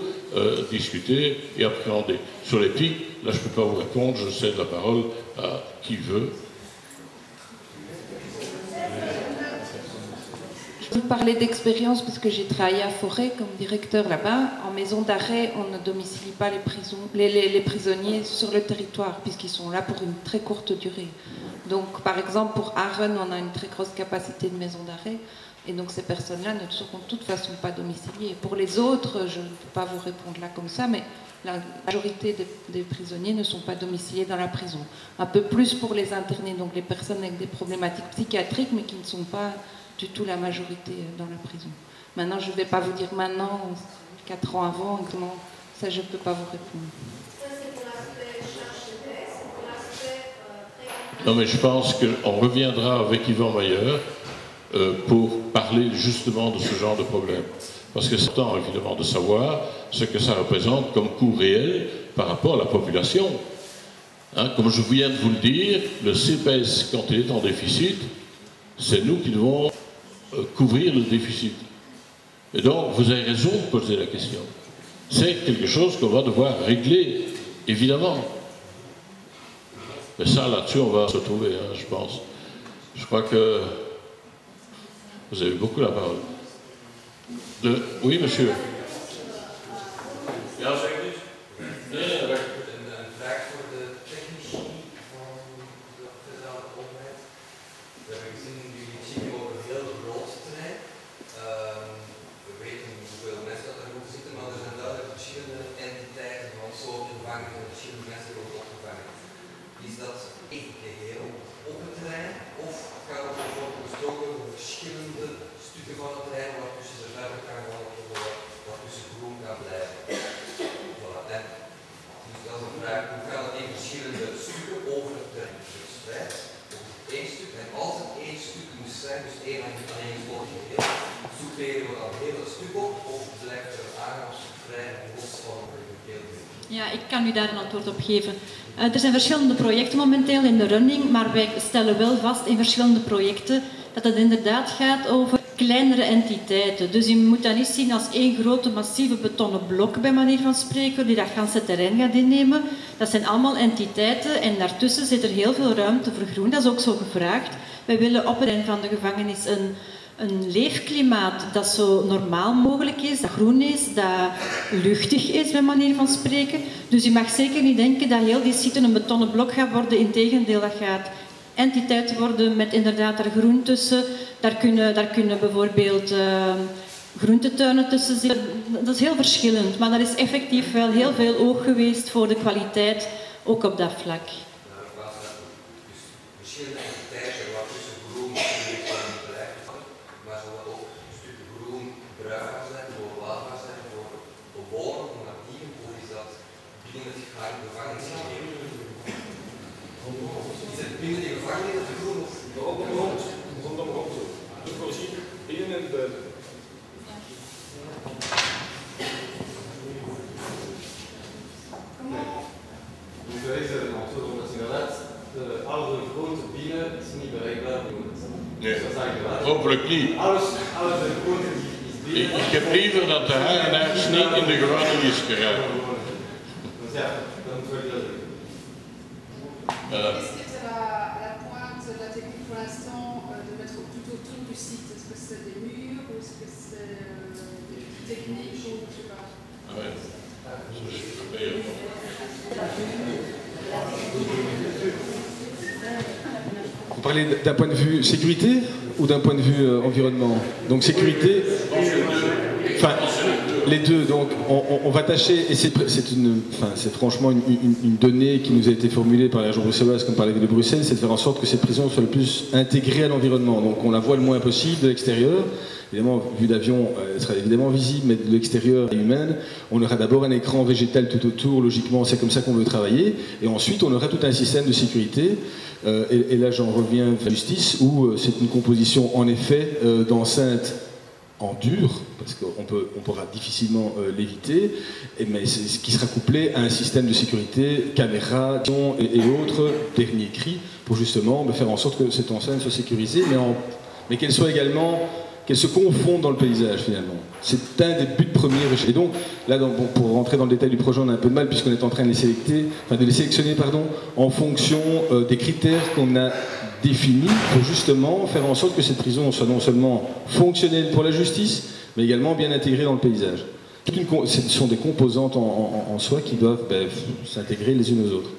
discuter et appréhender. Sur les pics, là je ne peux pas vous répondre, je cède la parole à qui veut. Je vous parlais d'expérience parce que j'ai travaillé à Forêt comme directeur là-bas. En maison d'arrêt, on ne domicilie pas les prisonniers sur le territoire puisqu'ils sont là pour une très courte durée. Donc par exemple pour Aaron, on a une très grosse capacité de maison d'arrêt. Et donc ces personnes-là ne seront de toute façon pas domiciliées. Pour les autres, je ne peux pas vous répondre là comme ça, mais la majorité des prisonniers ne sont pas domiciliés dans la prison. Un peu plus pour les internés, donc les personnes avec des problématiques psychiatriques, mais qui ne sont pas du tout la majorité dans la prison. Maintenant, je ne vais pas vous dire maintenant, 4 ans avant, comment, ça je ne peux pas vous répondre. Non mais je pense qu'on reviendra avec Yvan Mayer pour parler justement de ce genre de problème. Parce que c'est important évidemment de savoir ce que ça représente comme coût réel par rapport à la population. Hein, comme je viens de vous le dire, le CPS, quand il est en déficit, c'est nous qui devons couvrir le déficit. Et donc, vous avez raison de poser la question. C'est quelque chose qu'on va devoir régler, évidemment. Mais ça, là-dessus, on va se retrouver, hein, je pense. Je crois que vous avez beaucoup la parole. Oui, monsieur. Ja, zeg eens. Nee, Een vraag voor de technici van de federale overheid. We hebben gezien, jullie zien over een heel groot terrein. We weten hoeveel mensen dat er moeten zitten, maar er zijn duidelijk verschillende entiteiten van soorten gevangenen en verschillende mensen die worden opgevangen. Is dat één geheel op het terrein of gaat het bijvoorbeeld besproken over verschillende stukken van het terrein waar tussen de verder kan gaan wat tussen groen kan blijven? Dat is een vraag, hoe gaat het in verschillende stukken over het terrein verspreid? Eén stuk, en als het één stuk moet zijn, dus één aaneengesloten geheel, zoekeren we dan heel het stuk op, of blijft er een aangifte vrij los van het geheel? Ja, ik kan u daar een antwoord op geven. Er zijn verschillende projecten momenteel in de running, maar wij stellen wel vast in verschillende projecten dat het inderdaad gaat over kleinere entiteiten. Dus je moet dat niet zien als één grote massieve betonnen blok, bij manier van spreken, die dat ganse terrein gaat innemen. Dat zijn allemaal entiteiten en daartussen zit er heel veel ruimte voor groen. Dat is ook zo gevraagd. Wij willen op het eind van de gevangenis een leefklimaat dat zo normaal mogelijk is, dat groen is, dat luchtig is, bij manier van spreken. Dus je mag zeker niet denken dat heel die site een betonnen blok gaat worden. Integendeel, dat gaat entiteiten worden met inderdaad er groen tussen. Daar kunnen bijvoorbeeld groentetuinen tussen zitten. Dat is heel verschillend, maar er is effectief wel heel veel oog geweest voor de kwaliteit, ook op dat vlak. Verschillende entiteiten waar tussen groen en bedrijf, maar zo ook stukken groen bruikbaar zijn, voor laadbaar zijn, voor bewoners, voor natieve, hoe is dat binnen het gevangenissysteem? Is het binnen de gevangenis het groen of rondom zo. Dus voorzien binnen en buiten. Dus wij zijn antwoord omdat inderdaad de oude groente binnen is niet bereikbaar. Nee, hopelijk niet. Alles de groente is binnen. Ik heb liever dat de hagenaars niet in de gevangenis geraken. Dus ja, dan wil je dat doen. Est-ce que tu es à la pointe de la technique pour l'instant de mettre tout autour du site? Est-ce que c'est des murs ou est-ce que c'est des techniques ou je sais pas? Ah ouais. Ça, je suis meilleur. Vous parlez d'un point de vue sécurité ou d'un point de vue environnement? Donc sécurité, enfin les deux. Donc on va tâcher, et c'est franchement une donnée qui nous a été formulée par la région bruxelloise comme par la ville de Bruxelles, c'est de faire en sorte que cette prison soit le plus intégrée à l'environnement. Donc on la voit le moins possible de l'extérieur. Évidemment, vue d'avion, elle sera évidemment visible, mais de l'extérieur et humaine, on aura d'abord un écran végétal tout autour, logiquement, c'est comme ça qu'on veut travailler, et ensuite on aura tout un système de sécurité, et là j'en reviens à la justice, où c'est une composition en effet d'enceintes en dur, parce qu'on pourra difficilement l'éviter, mais ce qui sera couplé à un système de sécurité, caméra et autres, dernier cri, pour justement faire en sorte que cette enceinte soit sécurisée, mais qu'elle soit également... qu'elles se confondent dans le paysage finalement. C'est un des buts premiers. Et donc, là, pour rentrer dans le détail du projet, on a un peu de mal puisqu'on est en train de les sélectionner en fonction des critères qu'on a définis pour justement faire en sorte que cette prison soit non seulement fonctionnelle pour la justice, mais également bien intégrée dans le paysage. Ce sont des composantes en soi qui doivent s'intégrer les unes aux autres.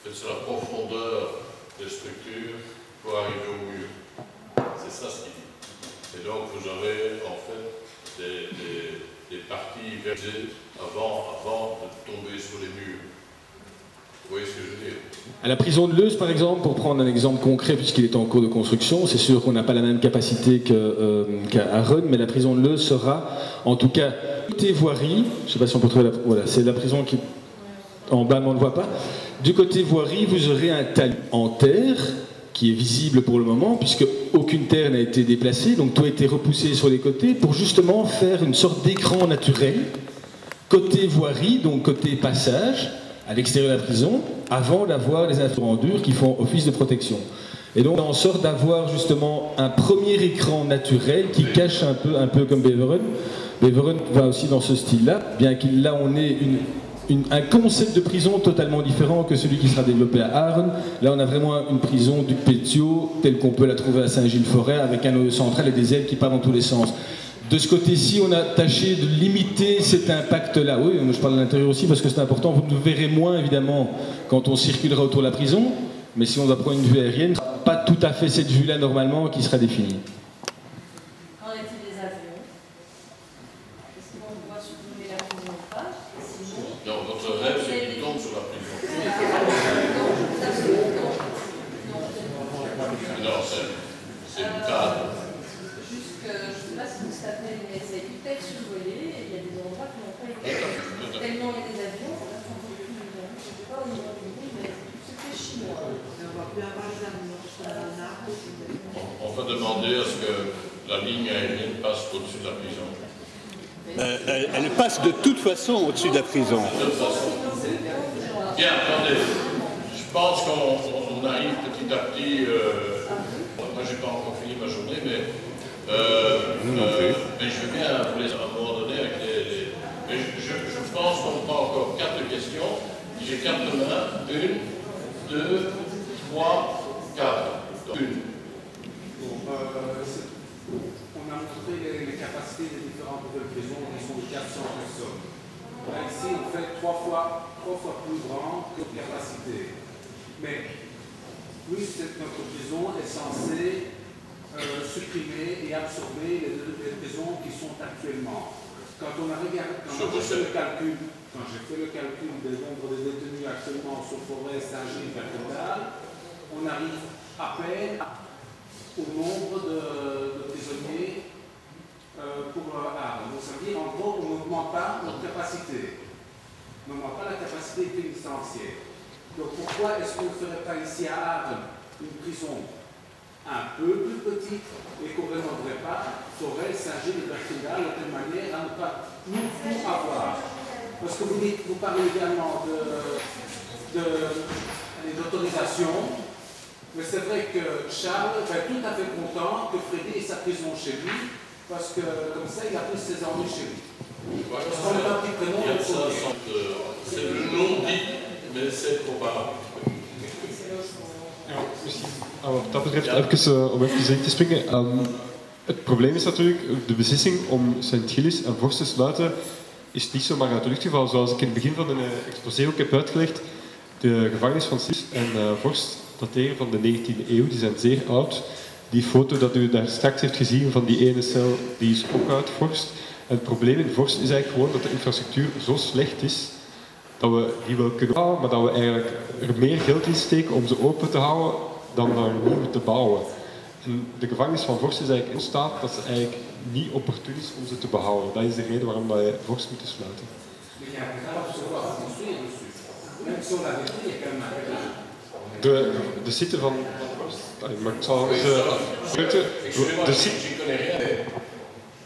C'est la profondeur des structures pour arriver au mur. C'est ça ce qu'il dit. Et donc vous aurez en fait des parties versées avant de tomber sur les murs. Vous voyez ce que je veux dire? À la prison de Leuze, par exemple, pour prendre un exemple concret, puisqu'il est en cours de construction, c'est sûr qu'on n'a pas la même capacité qu'à Rennes, mais la prison de Leuze sera, en tout cas, côté voirie, je ne sais pas si on peut trouver voilà, c'est la prison qui... En bas, mais on ne le voit pas. Du côté voirie, vous aurez un talus en terre, qui est visible pour le moment, puisque aucune terre n'a été déplacée, donc tout a été repoussé sur les côtés, pour justement faire une sorte d'écran naturel, côté voirie, donc côté passage, à l'extérieur de la prison, avant d'avoir les instruments durs qui font office de protection. Et donc on en sorte d'avoir justement un premier écran naturel qui cache un peu comme Beveren. Beveren va aussi dans ce style-là, bien qu'il là on ait un concept de prison totalement différent que celui qui sera développé à Arles. Là, on a vraiment une prison du Pétio, telle qu'on peut la trouver à Saint-Gilles-Forêt, avec un noyau central et des ailes qui partent dans tous les sens. De ce côté-ci, on a tâché de limiter cet impact-là. Oui, je parle de l'intérieur aussi parce que c'est important. Vous nous verrez moins, évidemment, quand on circulera autour de la prison. Mais si on doit prendre une vue aérienne, ce ne sera pas tout à fait cette vue-là, normalement, qui sera définie. Qu'en est-il des avions? Est-ce qu'on va supprimer la prison ou pas? Sinon... Non, votre rêve, c'est qu'il tombe sur la prison. Non, c'est le cadre. Juste que, je ne sais pas si vous savez, mais c'est hyper survolé, et il y a des endroits qui n'ont pas été. Tellement il y a des avions, on ne sait pas au niveau du monde, mais c'est chinois. On va demander à ce que la ligne aérienne passe au-dessus de la prison. Elle passe de toute façon au-dessus de la prison. De toute façon. Bien, attendez. Je pense qu'on arrive petit à petit. Moi, je n'ai pas encore fini ma journée, mais je veux bien vous laisser à un moment donné avec les... Mais je pense qu'on prend encore 4 questions. J'ai 4 mains. 1, 2, 3, 4. Une. On a montré les capacités des différentes prisons qui sont de 400 personnes. Là, ici, on fait 3 fois plus grand que la capacité. Mais oui, notre prison est censée supprimer et absorber les prisons qui sont actuellement. Quand on a regardé, quand j'ai fait le calcul des nombres de détenus actuellement sur Forêt, Saint-Gilles, Berthendal, on arrive à peine au nombre de prisonniers pour Arles. Donc ça veut dire en gros on n'augmente pas notre capacité. On n'augmente pas la capacité pénitentiaire. Donc pourquoi est-ce qu'on ne ferait pas ici à Arles une prison un peu plus petite et qu'on ne rénoverait pas Forêt, Saint-Gilles et Berthendal de telle manière à ne pas nous avoir. Parce que vous parlez également d'autorisation. Mais c'est vrai que Charles va être tout à fait content que Freddy ait sa prison chez lui, parce que comme ça, il a plus ses ennuis chez lui. Parce qu'on est un petit prénom. C'est le nom dit, mais c'est probable. Wat dat betreft, om even in te springen. Het probleem is natuurlijk, de beslissing om Sint-Gilles en Vorst te sluiten is niet zomaar uit de lucht gevallen. Zoals ik in het begin van de exposé ook heb uitgelegd, de gevangenis van Sint-Gilles en Vorst dateren van de 19e eeuw, die zijn zeer oud. Die foto dat u daar straks heeft gezien van die ene cel, die is ook uit Vorst. En het probleem in Vorst is eigenlijk gewoon dat de infrastructuur zo slecht is dat we die wel kunnen bouwen, maar dat we eigenlijk er meer geld in steken om ze open te houden dan daar nieuw te bouwen. En de gevangenis van Vorst is eigenlijk in staat dat ze eigenlijk niet opportun is om ze te behouden. Dat is de reden waarom wij Vorst moeten sluiten. De site van Vorst, maar ik zal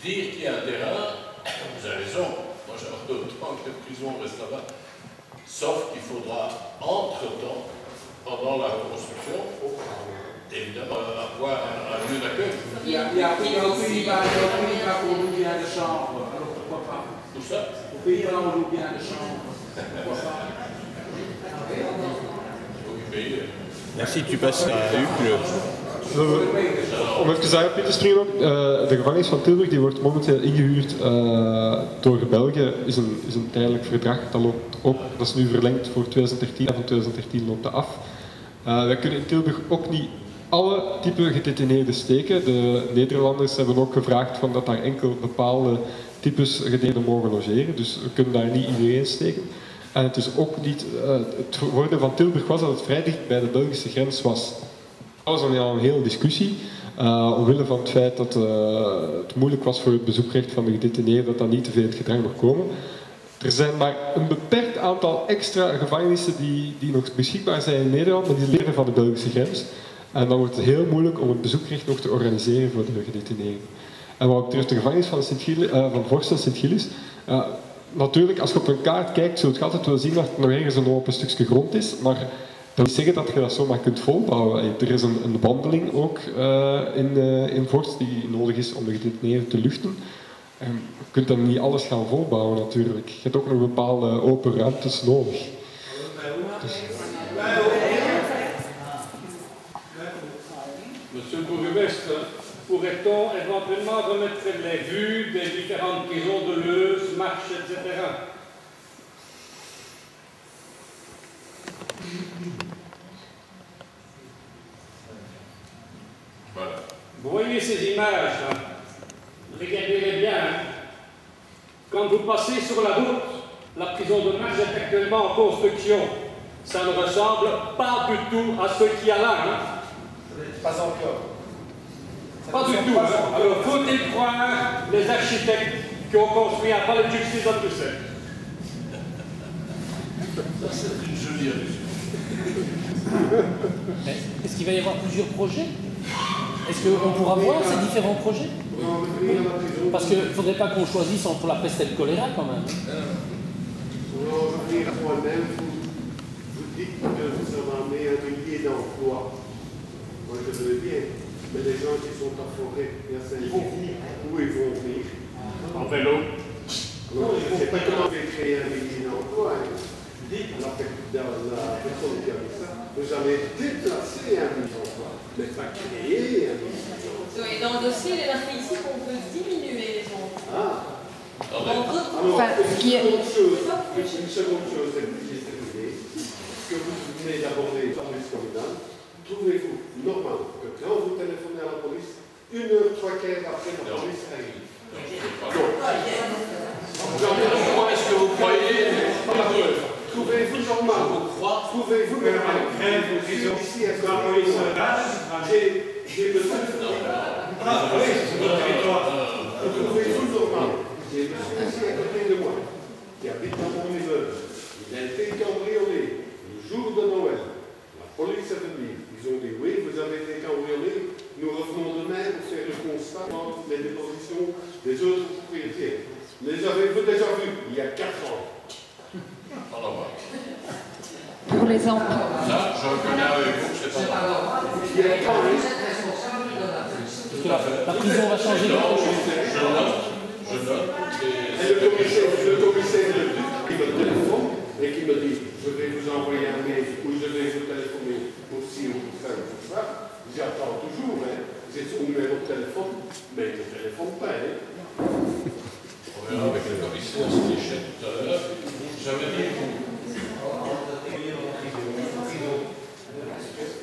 dire qu'il y a un terrain, vous avez raison, moi j'adore autant que la prison reste là-bas, sauf qu'il faudra entre-temps, pendant la reconstruction, évidemment avoir un lieu d'accueil. Il n'y a aucun IVA pour nous bien de chambre, alors pourquoi pas? Tout ça? Au pays là on loue bien de chambre, pourquoi pas? Merci, tu passes à Hucle. Om even daarop in te springen ook, de gevangenis van Tilburg die wordt momenteel ingehuurd door België, is een tijdelijk verdrag, dat loopt op, dat is nu verlengd voor 2013 en van 2013 loopt dat af. Wij kunnen in Tilburg ook niet alle typen gedetineerden steken. De Nederlanders hebben ook gevraagd van dat daar enkel bepaalde types gedetineerden mogen logeren, dus we kunnen daar niet iedereen steken. En het is ook niet, het voordeel van Tilburg was dat het vrij dicht bij de Belgische grens was. Dat was dan al een hele discussie, omwille van het feit dat het moeilijk was voor het bezoekrecht van de gedetineerden, dat niet te veel in het gedrang mocht komen. Er zijn maar een beperkt aantal extra gevangenissen die nog beschikbaar zijn in Nederland, maar die liggen van de Belgische grens. En dan wordt het heel moeilijk om het bezoekrecht nog te organiseren voor de gedetineerden. En wat betreft de gevangenis van Vorst en Sint-Gilles, natuurlijk, als je op een kaart kijkt, zult je altijd wel zien dat er nog ergens een open stukje grond is, maar dat wil zeggen dat je dat zomaar kunt volbouwen. Er is een wandeling ook in Vorst die nodig is om de gedetineerden te luchten. Je kunt dan niet alles gaan volbouwen natuurlijk. Je hebt ook nog bepaalde open ruimtes nodig. Dus... Monsieur le bourgmestre, pourrait-on éventuellement remettre les vues des différentes prisons de Leuze, Marche, etc. Voilà. Vous voyez ces images, hein? Regardez-les bien. Hein? Quand vous passez sur la route, la prison de Marche est actuellement en construction. Ça ne ressemble pas du tout à ce qu'il y a là. Hein? Pas encore. Pas du tout. Hein? Alors, faut-il croire les architectes qui ont construit un palais de justice à Bruxelles? Ça, c'est une jolie allusion. Est-ce qu'il va y avoir plusieurs projets? Est-ce qu'on pourra voir ces différents projets? Parce qu'il ne faudrait pas qu'on choisisse entre la peste et le choléra quand même. Pour revenir à moi-même, vous dites que vous avez amené 1 millier d'emplois. Moi je le veux bien, mais les gens qui sont à Forêt, ils vont venir. Où ils vont venir? En vélo. Alors, je ne sais pas comment vous avez créé 1 millier d'emplois. Hein. La personne qui a dit ça, vous avez déplacé 1 million d'emplois, mais pas créé 1 million d'emplois. Et dans le dossier, il est marqué ici qu'on peut diminuer les emplois. Ah. Alors, une seconde chose, c'est que vous venez d'aborder dans le communal. Trouvez-vous normal que quand vous téléphonez à la police, 1h03 après la police arrive? Comment est-ce que vous croyez? Trouvez-vous normal? Trouvez-vous normal? Ici, à côté, j'ai le téléphone. Ah oui, c'est votre territoire. Trouvez-vous normal? J'ai monsieur ici à côté de moi, qui habite dans mon immeuble. Il a été cambriolé le jour de Noël. La police est venue. Ils ont dit oui, vous avez été cambriolé. Nous revenons demain pour faire le constat des dépositions des autres propriétaires. Les avez-vous déjà vus il y a 4 ans? Pour les emplois. Ça, je reconnais avec vous, c'est pas normal. Il y a 4 ans. Parce que la prison va changer. Je note. Et le commissaire qui me téléphone et qui me dit je vais vous envoyer un mail ou je vais vous téléphoner pour ci ou pour ça ou pour ça. J'attends toujours, hein. J'ai son numéro de téléphone, mais il ne téléphone pas. Hein. On verra avec le commissaire ce qu'il échec tout à l'heure. J'avais dit vous.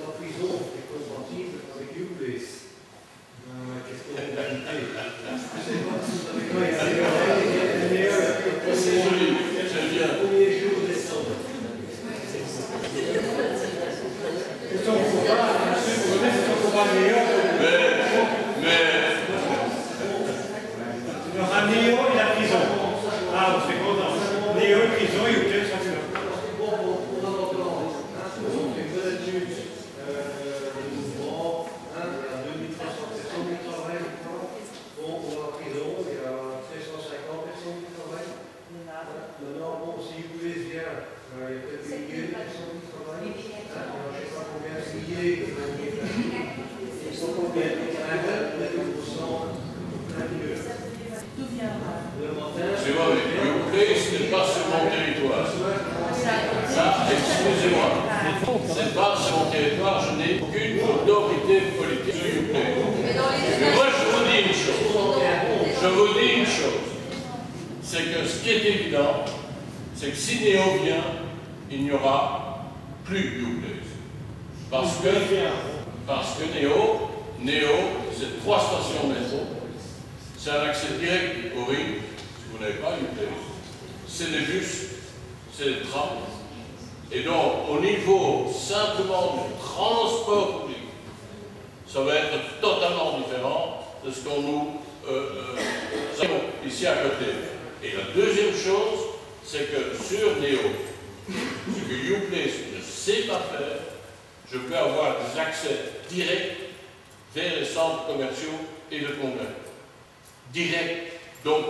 La prison est compatible avec Youplace. Qu'est-ce qu'on a ajouté? C'est joli, c'est bien. Premier jour décembre. Il y aura Néo et la prison. Ah, vous êtes content. Néo et prison, et vous êtes sorti là. C'est vrai, Youplace n'est pas sur mon territoire. Ça, excusez-moi. C'est pas sur mon territoire, je n'ai aucune autorité politique sur Youplace. Mais moi, je vous dis une chose. C'est que ce qui est évident, c'est que si Néo vient, il n'y aura plus Youplace. Parce que Néo, c'est 3 stations métro. C'est un accès direct au ring, si vous n'avez pas Youplace. C'est des bus, c'est des trams. Et donc, au niveau simplement du transport public, ça va être totalement différent de ce qu'on nous ici à côté. Et la deuxième chose, c'est que sur Néo, ce que Youplace ne sait pas faire, je peux avoir des accès directs vers les centres commerciaux et de congrès. Direct. Donc,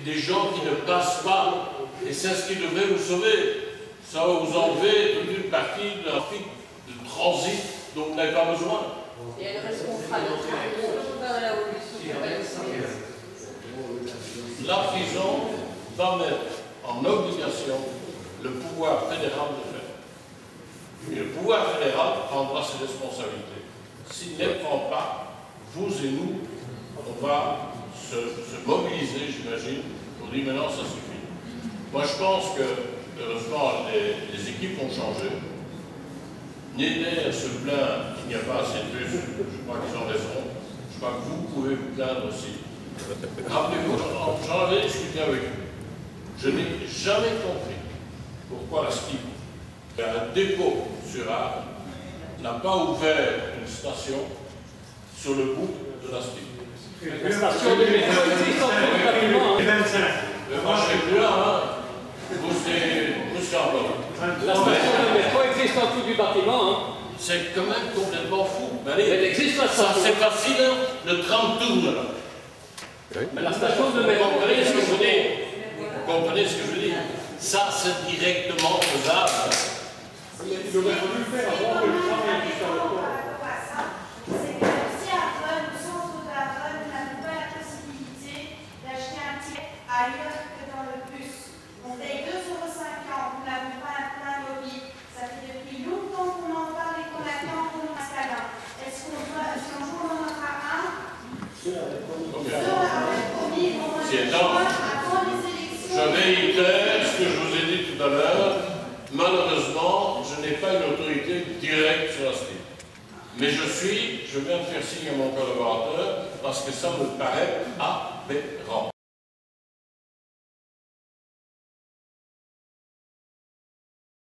des gens qui ne passent pas. Et c'est ce qui devrait vous sauver. Ça va vous enlever toute une partie de la trafic de transit dont vous n'avez pas besoin. Et elle reste qu'on fera notre travail. On va là où la prison va mettre en obligation le pouvoir fédéral de faire. Et le pouvoir fédéral prendra ses responsabilités. S'il ne les prend pas, vous et nous, on va se mobiliser, j'imagine, pour dire maintenant ça suffit. Moi je pense que, heureusement, les équipes ont changé. Nieder se plaint qu'il n'y a pas assez de bus, je crois qu'ils ont raison. Je crois que vous pouvez vous plaindre aussi. Rappelez-vous, j'en avais discuté avec vous. Je n'ai jamais compris pourquoi la STIP, un dépôt sur Arles, n'a pas ouvert une station sur le bout de la STIP. La station de métro existe en tout le bâtiment. Moi je suis plus là, hein. Vous c'est encore. La station de métro existe en tout du bâtiment. Hein. C'est quand même complètement fou. Mais allez, elle existe la ça station. c'est facile, hein. Le tram tourne là. Oui. Mais la station de métro. Vous comprenez ce que je veux dire? Vous comprenez ce que je veux dire? Ça c'est directement faisable. Il aurait fallu le faire avant que le tram ait été sur le pont. C'est que si à Rennes, au centre d'Arrennes, vous n'avez pas la possibilité d'acheter un ticket ailleurs que dans le bus. On paye 2,50 €, nous n'avons pas un plein mobile. Ça fait depuis longtemps qu'on en parle et qu'on attend qu'on en installe un. Est-ce qu'un jour on en aura un? Ceux avec promis, on va le voir avant les élections. Je réitère ce que je vous ai dit tout à l'heure. Malheureusement, je n'ai pas une autorité directe sur la STIP. Mais je viens de faire signe à mon collaborateur parce que ça me paraît aberrant.